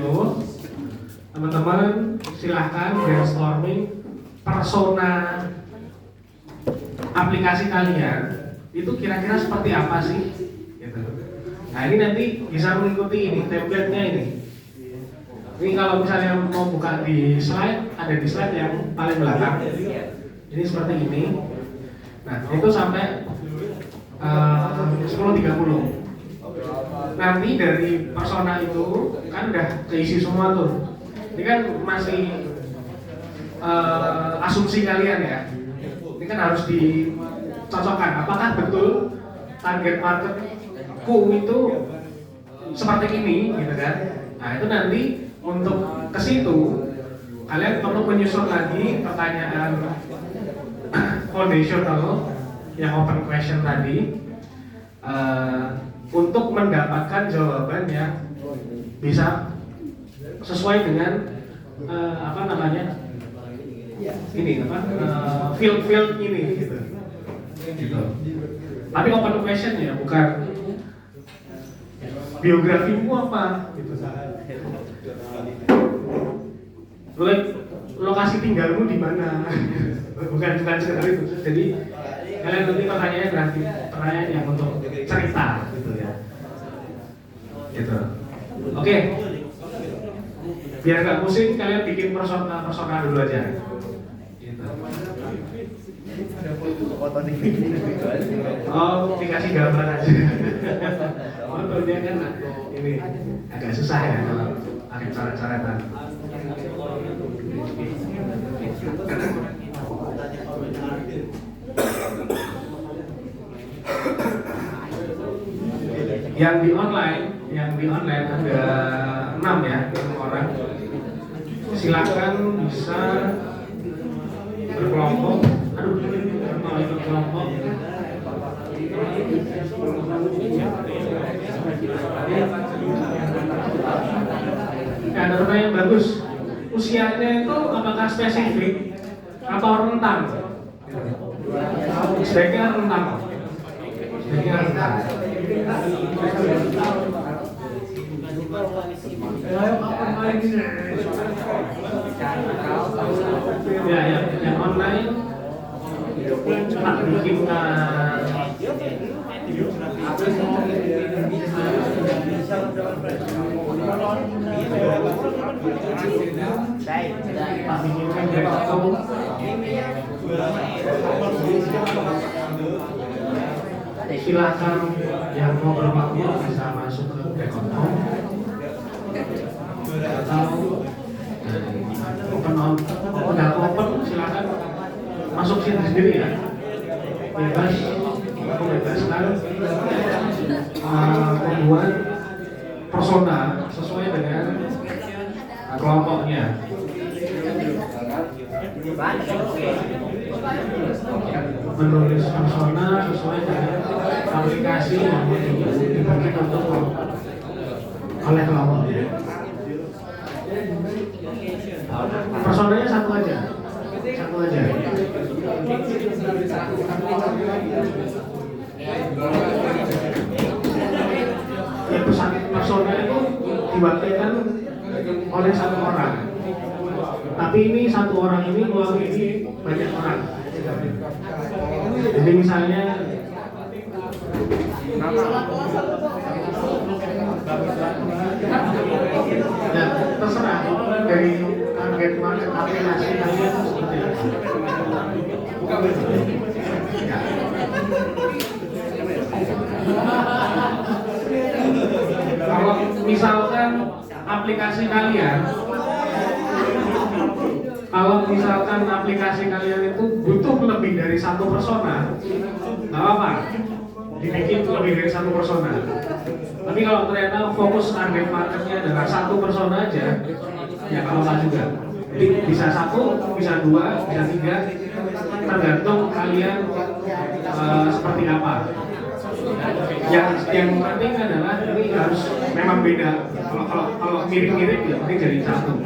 teman-teman silahkan brainstorming persona aplikasi kalian itu kira-kira seperti apa sih? Gitu. Nah ini nanti bisa mengikuti ini template-nya ini. Ini kalau misalnya mau buka di slide, ada di slide yang paling belakang. Ini seperti ini. Nah itu sampai 10.30. Nanti dari persona itu kan udah keisi semua tuh. Ini kan masih asumsi kalian ya. Ini kan harus dicocokkan. Apakah betul target marketku itu seperti ini, gitu kan? Nah itu nanti untuk ke situ kalian perlu menyusun lagi pertanyaan foundational yang open question tadi untuk mendapatkan jawaban yang bisa sesuai dengan apa namanya ini apa field ini gitu. Tapi open question ya, bukan biografimu apa gitu. Lokasi tinggalmu di mana? bukan sekedar itu. Jadi kalian nanti pertanyaan yang untuk cerita gitu ya. Gitu. Oke. Biar gak pusing, kalian bikin persona dulu aja. Gitu. Oh, dikasih gambar aja. Fotonya kan ini agak susah ya kalau pakai coret-coretan. Yang di online ada 6 ya, 6 orang. Silakan bisa berkelompok. Aduh, mau ikut kelompok. Ada pertanyaan bagus. Usianya itu apakah spesifik atau rentang? Sebaiknya rentang. Ya, yang online cepat bikinkan silakan yang mau bermakmur bisa masuk ke Dekotom atau open silakan masuk sini sendiri ya, bebas membebaskan membuat persona sesuai dengan kelompoknya. Menulis persona sesuai dengan aplikasi yang dipakai untuk oleh kelompoknya. Personanya satu aja. Ya, persona itu diwakilkan oleh satu orang. Tapi ini satu orang ini mewakili banyak orang. Jadi misalnya ya, terserah dari target market aplikasi kalian seperti apa. Ya. Kalau misalkan aplikasi kalian itu butuh lebih dari satu persona, nggak apa-apa, dibikin lebih dari satu persona. Tapi Tapi kalau ternyata fokus target marketnya adalah satu persona aja, ya kalau nggak juga. Jadi bisa satu, bisa dua, bisa tiga, tergantung kalian seperti apa. Yang penting adalah ini harus memang beda. Kalau mirip-mirip ya penting jadi satu.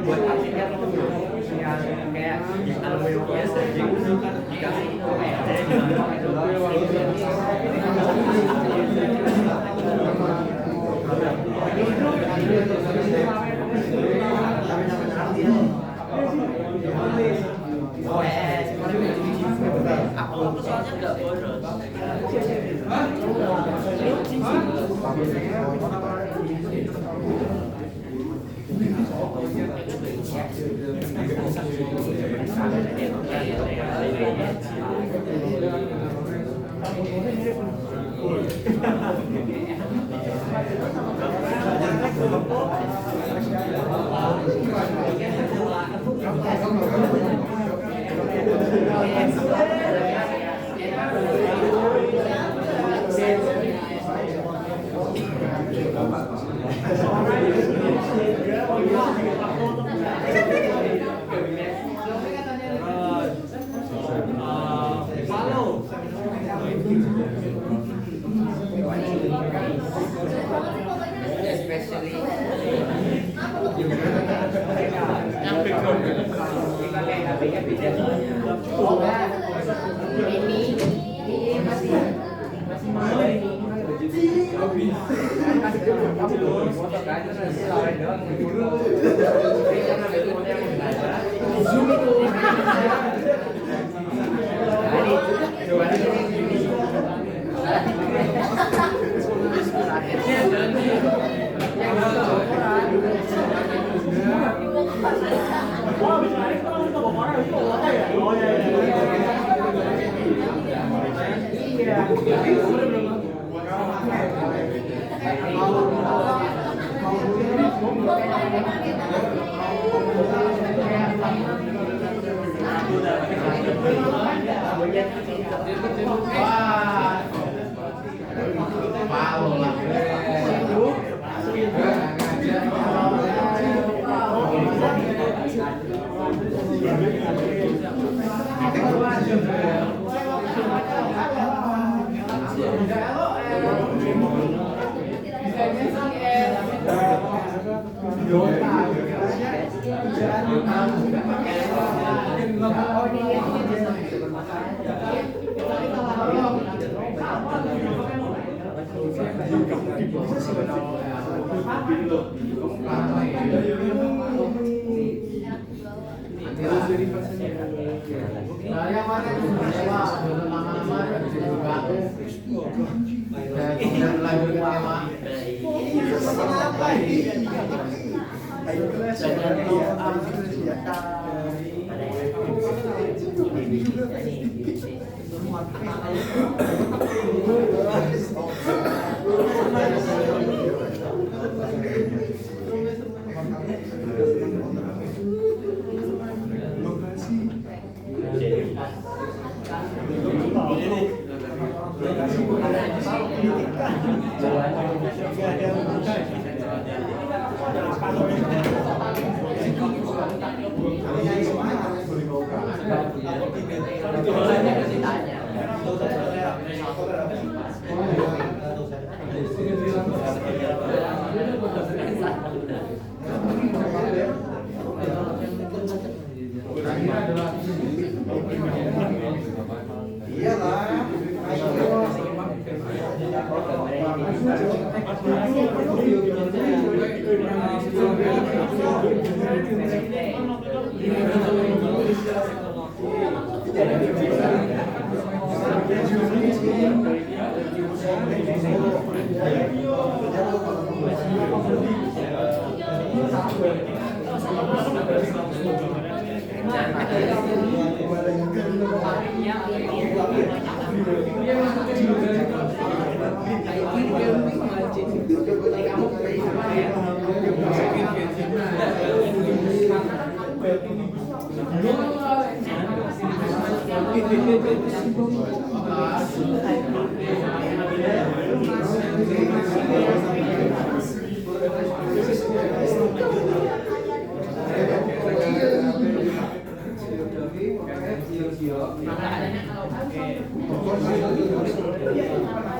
buat aplikasi yang kayak aluminium biasa dikasih aku soalnya nggak boros.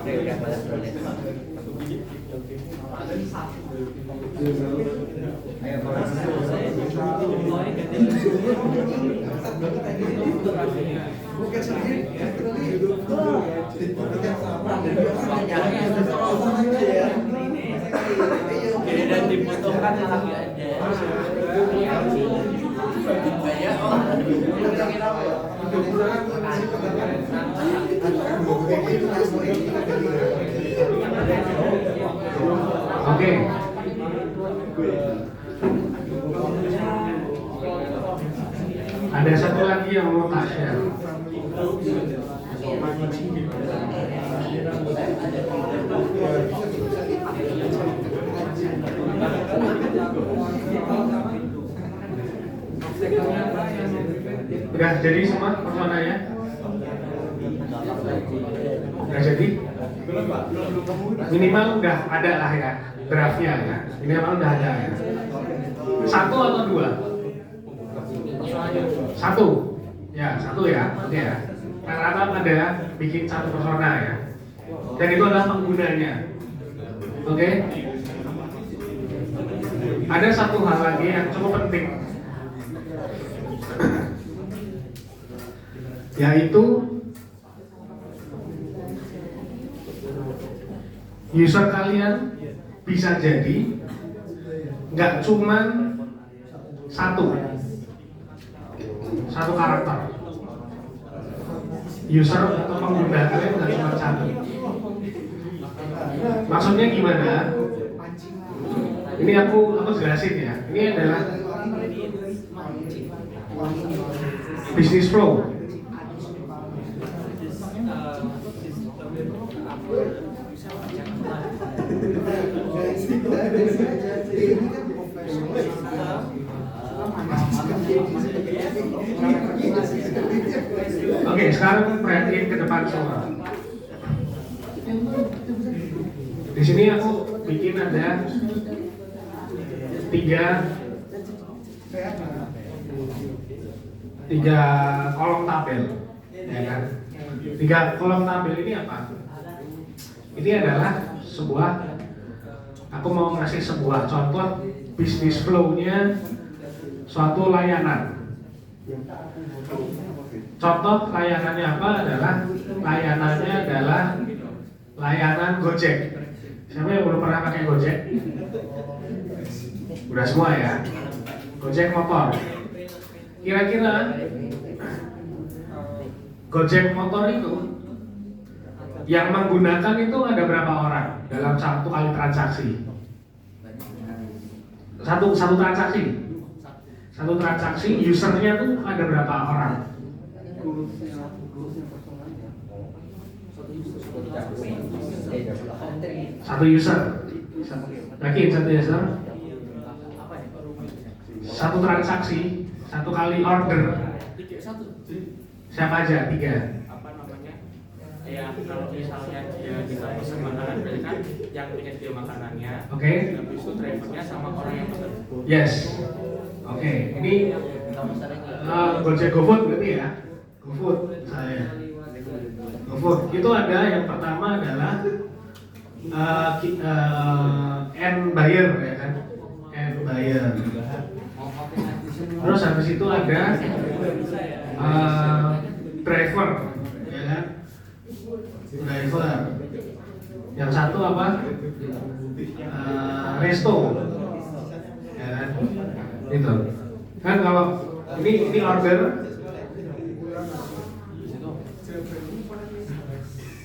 Oke, boleh. Jadi dan dibutuhkan malah nggak ada. Kayak Oke. Ada satu lagi yang mau tak share. Udah jadi semua personanya? Udah jadi? Minimal udah ada lah ya draftnya ya. Minimal udah ada ya. Satu atau dua? Satu. Ya, satu ya. Oke ya. Rata-rata ada bikin satu persona ya. Dan itu adalah penggunanya. Oke. Ada satu hal lagi yang cukup penting, yaitu user kalian bisa jadi nggak cuman satu karakter. User atau pengguna kalian nggak cuma satu. Maksudnya gimana? Ini aku jelasin ya. Ini adalah business flow. Oke, sekarang perhatiin ke depan semua. Di sini aku bikin ada tiga kolom tabel, ya kan? Tiga kolom tabel ini apa? Ini adalah sebuah, aku mau ngasih sebuah contoh bisnis flow-nya suatu layanan. Contoh layanannya apa adalah layanan Gojek. Siapa yang belum pernah pakai Gojek? Udah semua ya. Gojek motor. Kira-kira Gojek motor itu yang menggunakan itu ada berapa orang dalam satu kali transaksi? Satu transaksi usernya tuh ada berapa orang? Satu user. Lagi satu user. Satu transaksi, satu kali order. Siapa aja? 3. Apa namanya? Ya kalau misalnya dia bisa pesan makanan, berarti kan yang penyedia makanannya. Oke. Habis itu drivernya sama orang yang pesan. Yes. Oke. Ini Gojek GoFood berarti ya. GoFood saya. GoFood itu ada yang pertama adalah end buyer ya kan. End buyer. Terus habis itu ada driver, ya kan? Driver. Yang satu apa? Resto, ya kan? Itu. Kan kalau ini order,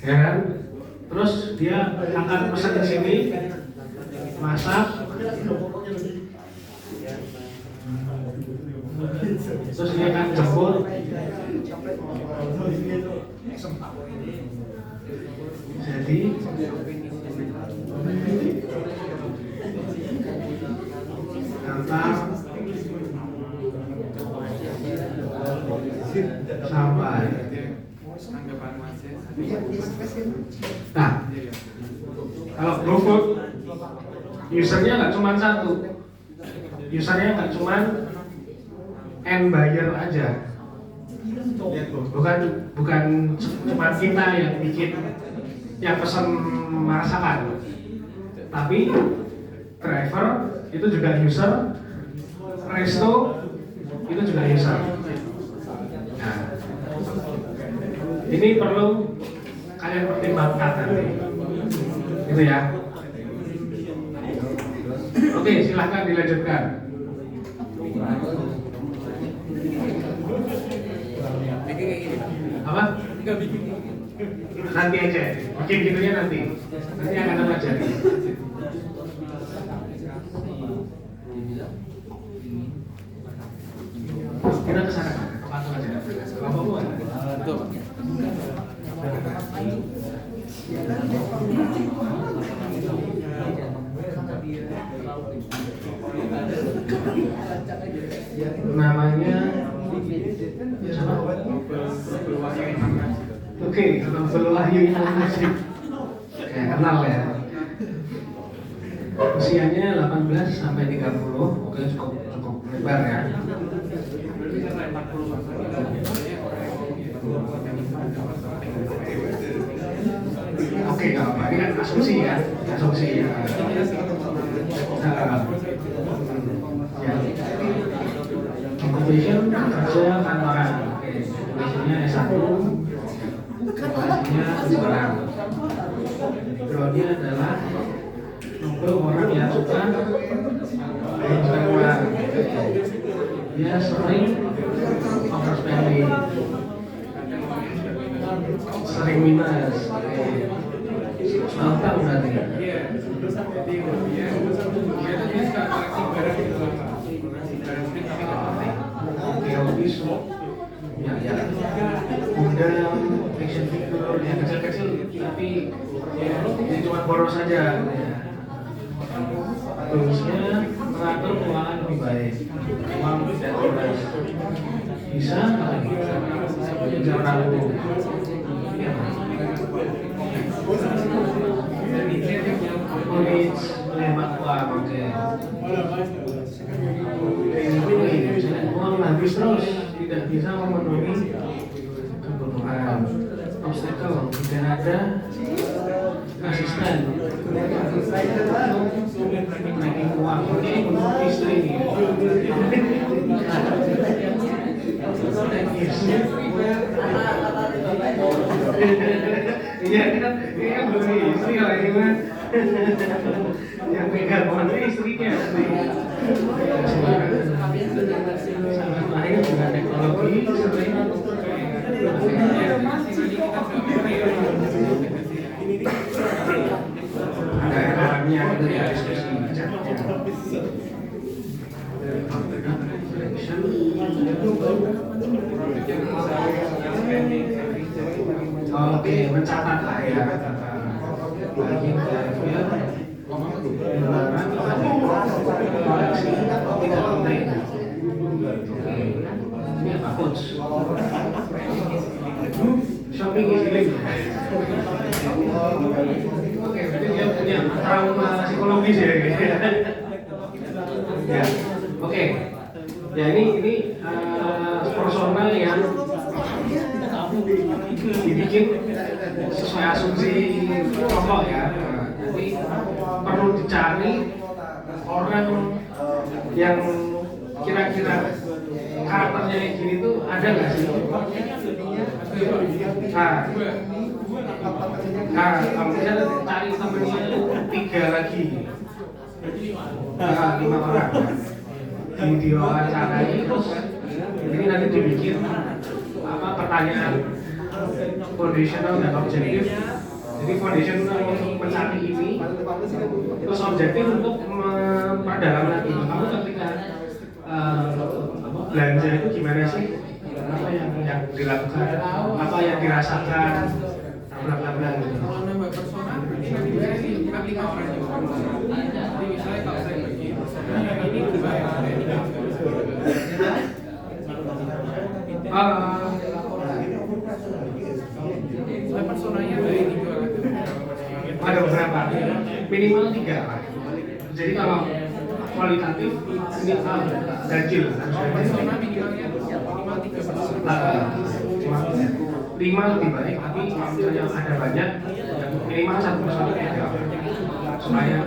ya kan? Terus dia akan pesan di sini, masak. Terus dia akan jemput. Jadi antar sampai. Nah, kalau GoFood usernya nggak cuma satu, usernya nggak cuma end buyer aja, bukan cuma kita yang bikin yang pesan merasakan, tapi driver itu juga user, resto itu juga user. Nah, ini perlu kalian pertimbangkan nanti, gitu ya. Oke, silahkan dilanjutkan. Apa? Nanti aja, bikin gitunya nanti akan pelajari. Kita kesana, ke patung aja. Kelompokmu ada? Namanya siapa? Oke, Nobel Wahyu Musik. Ya, kenal ya. Usianya 18 sampai 30. Oke, cukup lebar ya. Oke, kalau apa? Ini kan asumsi ya. Asumsi ya. Ya. Occupation kerja kantoran. Oke, occupationnya S1. Occupasinya seorang. Backgroundnya adalah untuk orang yang suka uang. Dia sering overspending, sering minus. Mantap berarti. Oke, habis ya. Kemudian action figure yang kecil-kecil, tapi ini cuma boros saja. Terusnya mengatur keuangan lebih baik, uang tidak boros. Bisa lagi, jangan ragu. Knowledge menghemat uang, oke. Uang habis terus, tidak bisa memenuhi kebutuhan. Obstacle, tidak ada asisten. Naikin uang, ini untuk istri nih. Iya kan, ini kan belum istri kalau ini mah. Yang pegang uang ini istrinya. Sangat lahir dengan teknologi, sering. Ada orangnya itu ya diskusi oke, mencatat lah ya. Bagi dia melarang koleksi tidak penting. Ini apa coach? Shopping is healing. Oke, berarti dia punya trauma psikologis ya. Ya, oke. Ya ini personal yang dibikin sesuai asumsi pokok ya. Jadi perlu dicari orang yang kira-kira karakternya kayak gini tuh ada nggak sih? Kamu bisa cari temennya 3 lagi, 5 orang. Di wawancarai terus ini nanti dibikin pertanyaan foundational dan objektif. Jadi foundational untuk mencari ini, terus objektif untuk memperdalam lagi. Kamu ketika belanja itu gimana sih? Apa yang dilakukan? Apa yang dirasakan? Bla gitu. Kalau nambah persona, ini nanti bisa sih kan 5 orang juga. Jadi misalnya kalau saya pergi, ini dibayar, ini saya personanya dari ini juga ada beberapa, minimal 3 lah. Jadi kalau kualitatif ini ganjil. persona minimalnya minimal 3 persona. lebih baik, tapi kalau misalnya ada banyak, minimal satu persona 3 orang. Supaya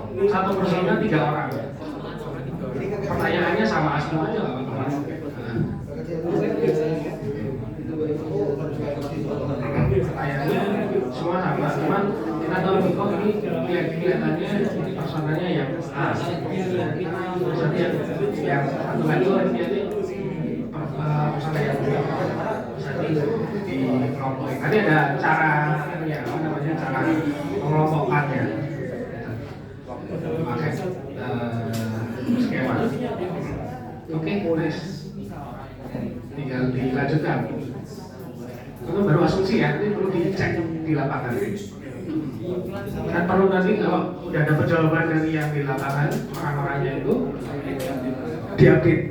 satu persona 3 orang. Pertanyaannya sama asli aja nggak apa-apa. Pertanyaannya semua sama, cuman kita tahu nih kok ini kelihatannya personanya yang A, misalnya yang satu lagi ini persona yang B, bisa dikelompokin. Nanti ada cara ya apa namanya cara mengelompokkannya. Pakai skema. Oke, next. Tinggal dilanjutkan. Itu baru asumsi ya, ini perlu dicek di lapangan. Dan perlu nanti kalau udah dapat jawaban dari yang di lapangan, orang-orangnya itu diupdate,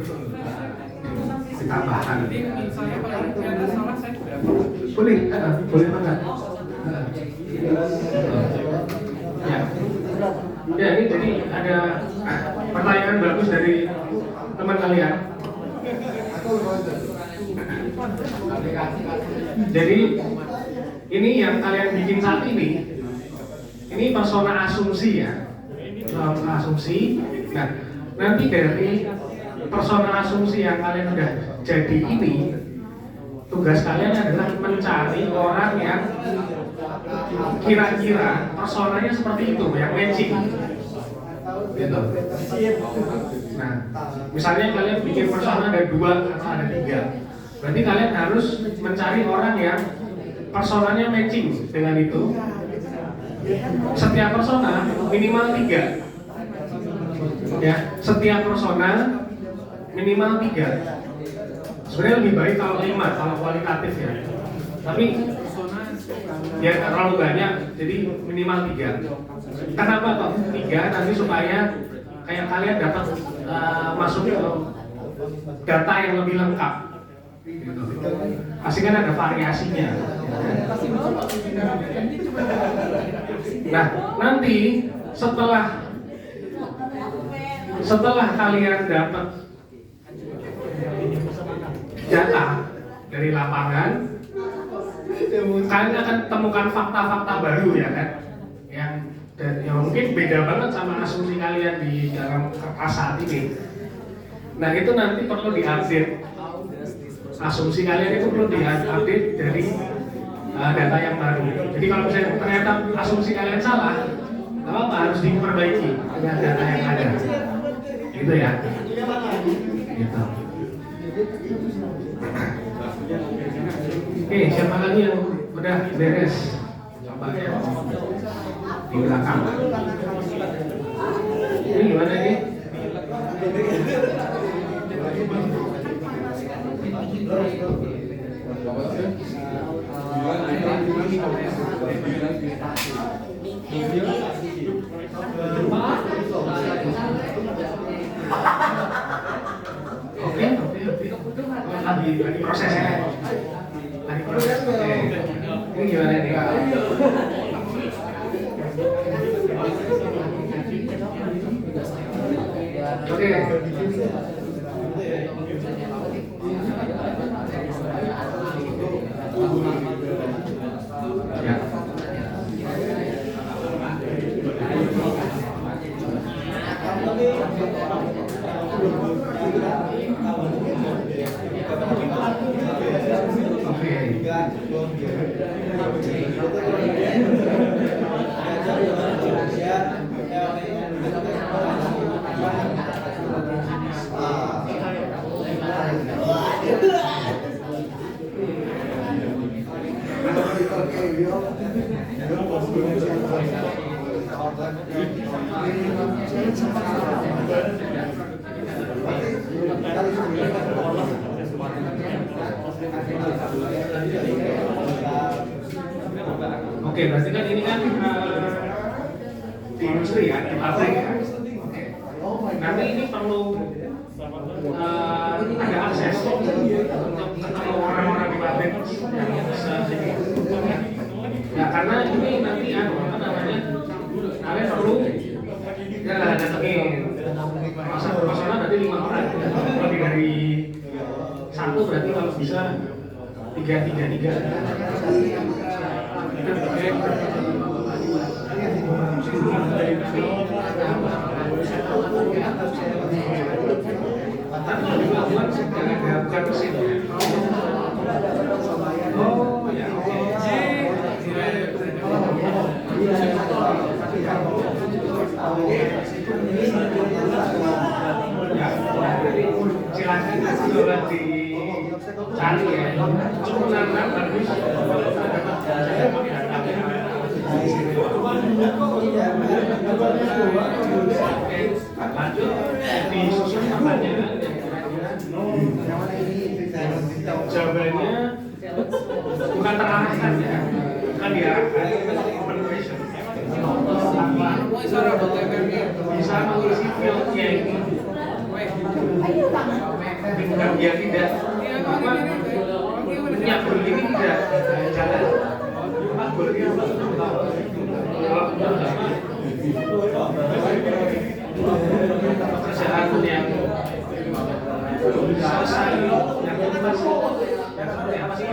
ditambahkan. Boleh, boleh banget. Ya. Ya, ini jadi ada pertanyaan bagus dari teman kalian. Jadi ini yang kalian bikin saat ini persona asumsi ya, asumsi. Nah, nanti dari persona asumsi yang kalian udah jadi ini, tugas kalian adalah mencari orang yang kira-kira personanya seperti itu, yang matching gitu. Nah, misalnya kalian bikin persona ada 2 atau ada 3, berarti kalian harus mencari orang yang personanya matching dengan itu. Setiap persona minimal 3 ya, setiap persona minimal 3. Sebenarnya lebih baik kalau 5 kalau kualitatif ya, tapi ya terlalu banyak, jadi minimal 3. Kenapa kok 3? Nanti supaya kayak kalian dapat masuk ke data yang lebih lengkap. Pasti kan ada variasinya. Nah, nanti setelah kalian dapat data dari lapangan, kalian akan temukan fakta-fakta baru ya kan, yang mungkin beda banget sama asumsi kalian di dalam kertas saat ini. Nah, itu nanti perlu diupdate. Asumsi kalian itu perlu diupdate dari data yang baru. Jadi kalau misalnya ternyata asumsi kalian salah, nggak apa-apa, harus diperbaiki dengan data yang ada. Gitu ya. Gitu. Oke, siapa lagi yang udah beres? Coba ya. Di belakang. Ini gimana nih? Oke. Lagi prosesnya. Lagi proses. Oke. Ini gimana nih? Oke. Ya. Oke, berarti kan ini kan di industri ya, di pabrik ya. Oke. Nanti ini perlu ada akses untuk ketemu orang-orang di pabrik yang sini. Ya karena ini nanti apa namanya, kalian perlu ya datengin persona berarti 5 orang, lebih dari 1 berarti kalau bisa 3-3-3. Tapi kalau dilakukan bukan mesin ya. Oh ya, oke. Silakan coba dicari ya. Cukup nambah bagus. Lanjut disusun namanya. Jawabannya bukan terarahkan ya, bukan diarahkan, open question. Bisa mengisi fieldnya ini dengan dia tidak punya ini tidak jalan. Algoritma pekerjaan yang selesai yang tuntas seperti apa sih?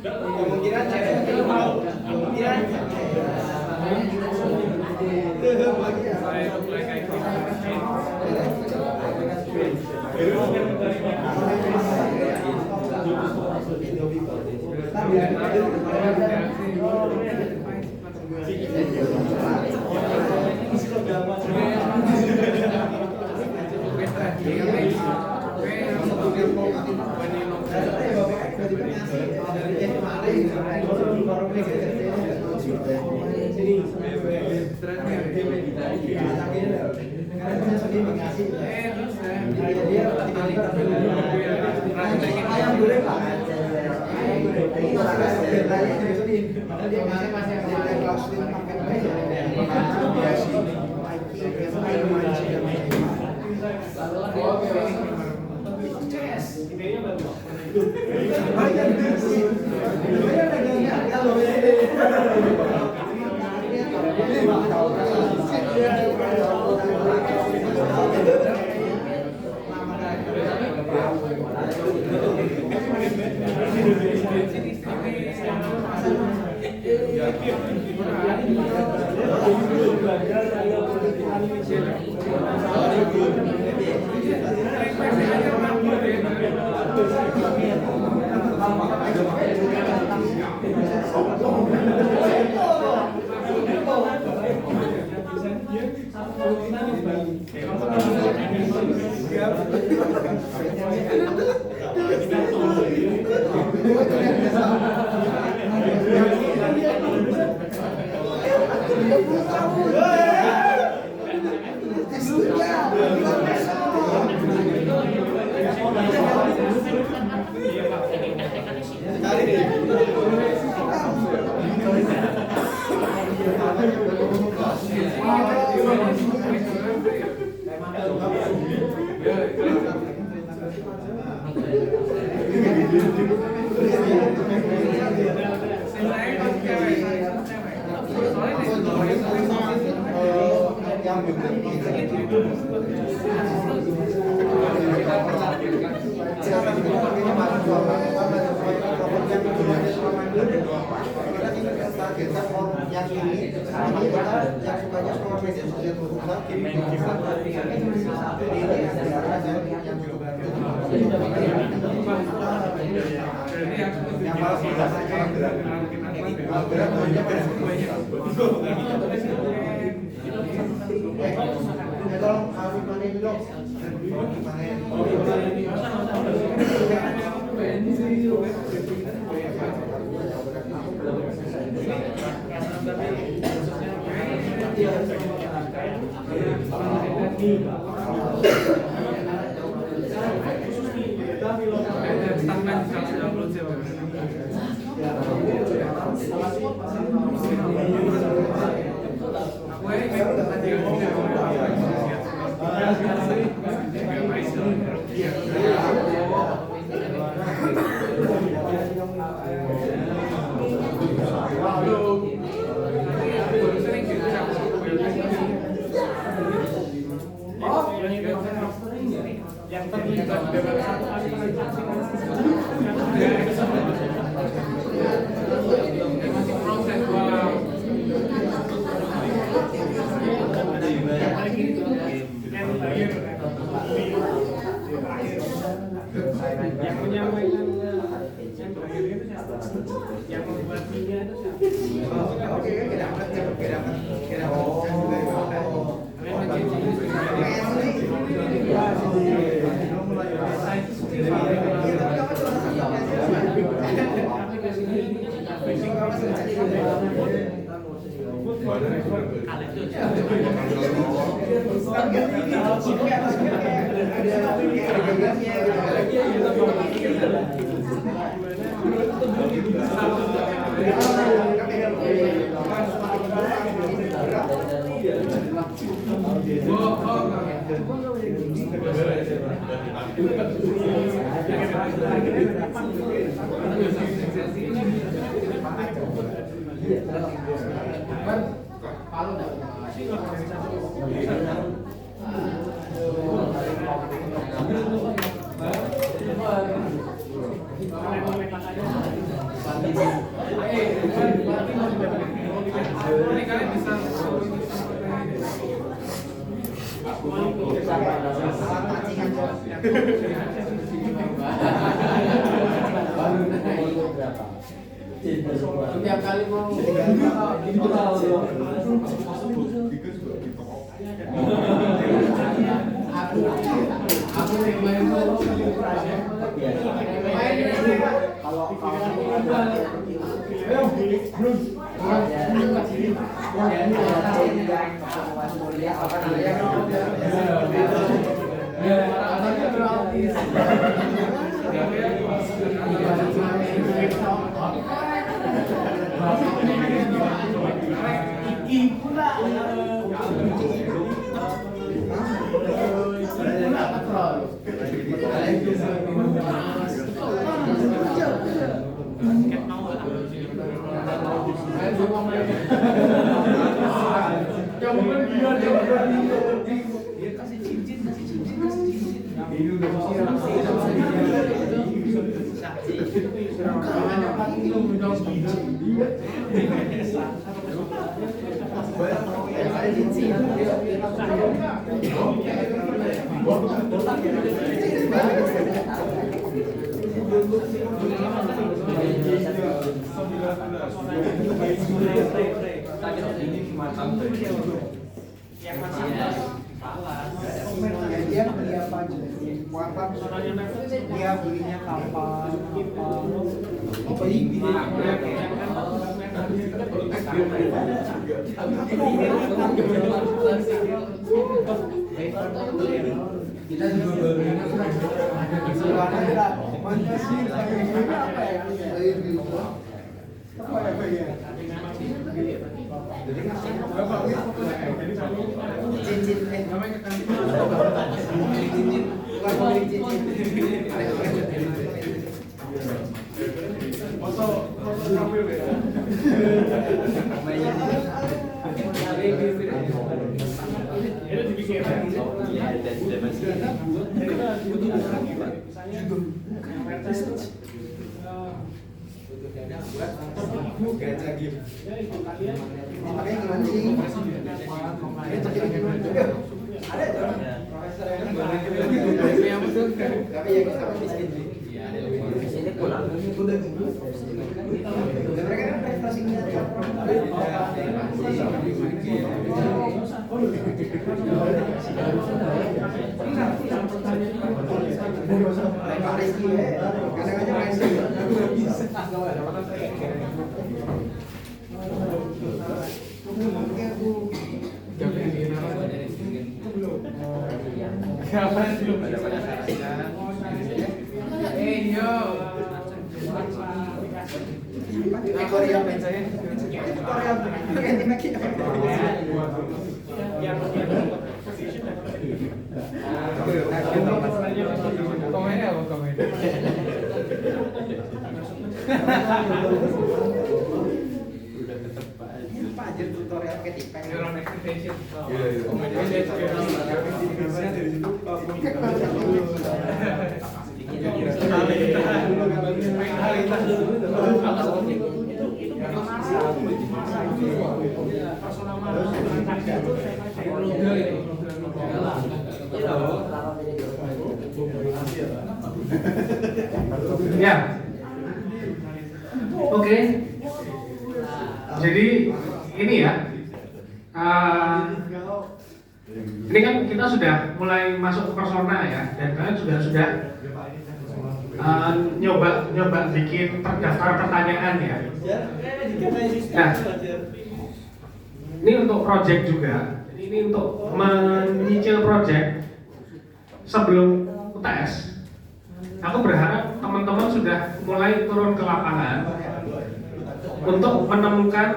Kemungkinan cewek kemungkinan yang terlibat dalam satu aktivitas masih proses yang menyampaikan yang terakhir itu siapa? Yang membuat media itu siapa? Oke, Setiap kali mau aku main yang masih salah. dia beli apa aja? Dia belinya kapan? Apa ini? Kita juga belinya mana sih? Apa ya? Cincin, tutorial main saya. Tutorial. Komennya apa komen? Pak aja tutorial pakai tipeng. Ya. Oke. Jadi ini ya. Ini kan kita sudah mulai masuk ke persona ya, dan kalian sudah nyoba bikin daftar pertanyaan ya. Nah, ini untuk project juga. Ini untuk menyicil project sebelum UTS. Aku berharap teman-teman sudah mulai turun ke lapangan untuk menemukan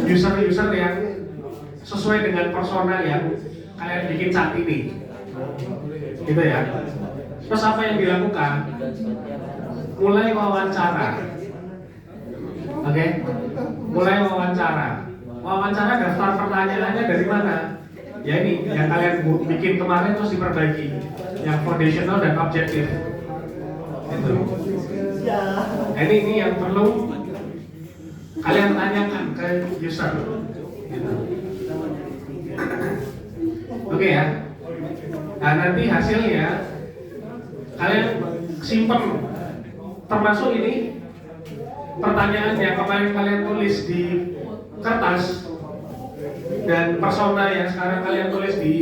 user-user yang sesuai dengan persona yang kalian bikin saat ini, gitu ya. Terus apa yang dilakukan? Mulai wawancara, oke? Mulai wawancara. Wawancara daftar pertanyaannya dari mana? Ya ini yang kalian bikin kemarin terus diperbaiki, yang foundational dan objektif. Itu. Ini yang perlu kalian tanyakan ke user. Gitu. Oke ya. Nah nanti hasilnya kalian simpen, termasuk ini pertanyaan yang kemarin kalian tulis di kertas dan persona yang sekarang kalian tulis di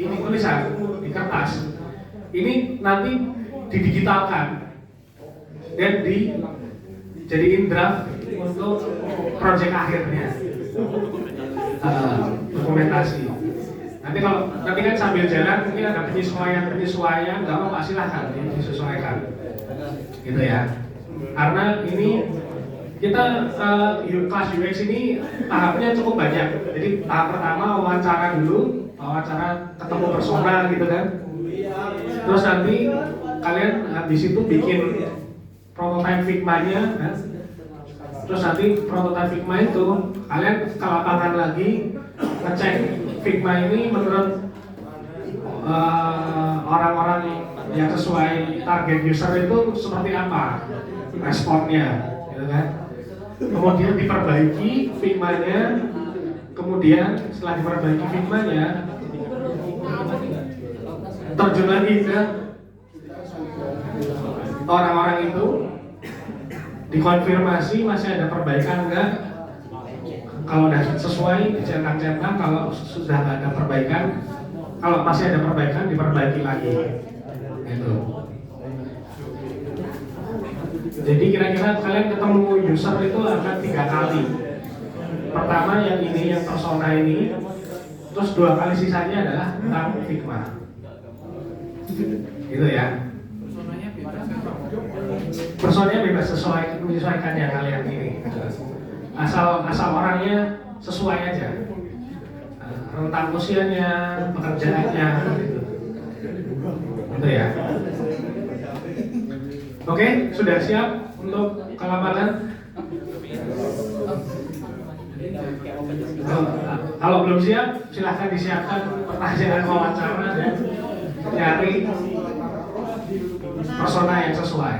ini tulisan di kertas. Ini nanti didigitalkan dan dijadiin draft untuk proyek akhirnya, dokumentasi. Nanti kan sambil jalan mungkin ada penyesuaian, nggak apa-apa silahkan disesuaikan, gitu ya. Karena ini kita kelas UX ini tahapnya cukup banyak. Jadi tahap pertama wawancara dulu, wawancara ketemu persona gitu kan. Terus nanti kalian di situ bikin prototype Figma-nya kan? Terus nanti prototype Figma itu kalian ke lapangan lagi ngecek Figma ini menurut orang-orang yang sesuai target user itu seperti apa responnya, gitu kan? Kemudian diperbaiki Figma-nya, kemudian setelah diperbaiki Figma-nya terjun lagi ke orang-orang itu, dikonfirmasi masih ada perbaikan enggak. Kalau sudah sesuai dicetak-cetak, kalau sudah nggak ada perbaikan, kalau masih ada perbaikan diperbaiki lagi. Gitu. Jadi kira-kira kalian ketemu user itu akan 3 kali. Pertama yang ini, yang persona ini, terus 2 kali sisanya adalah tentang Figma. Gitu ya. Personanya bebas menyesuaikan yang kalian ini. Asal orangnya sesuai aja. Rentang usianya, pekerjaannya, gitu ya. Oke, sudah siap untuk ke lapangan? Kalau belum siap, silahkan disiapkan pertanyaan wawancara dan cari persona yang sesuai.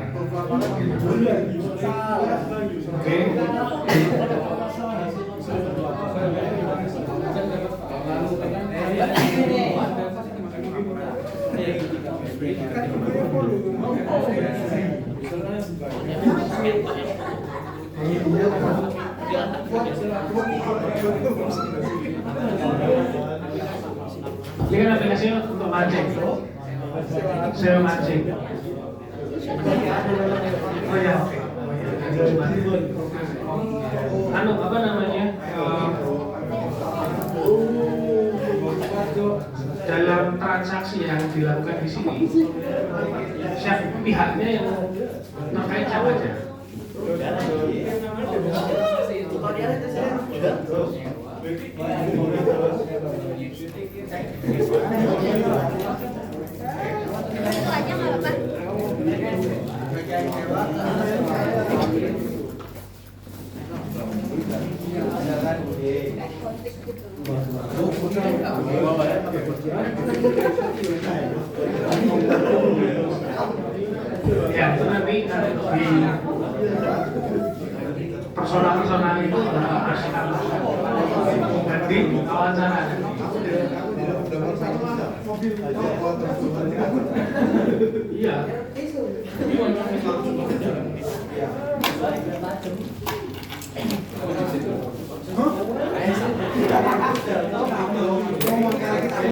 Oke. Ini kan aplikasinya untuk mancing, SEO mancing. Oh ya, oke. Apa namanya? Dalam transaksi yang dilakukan di sini, siapa pihaknya yang terkait siapa aja? Itu aja nggak apa-apa. Ya itu nanti di personal itu nanti wawancara. Iya.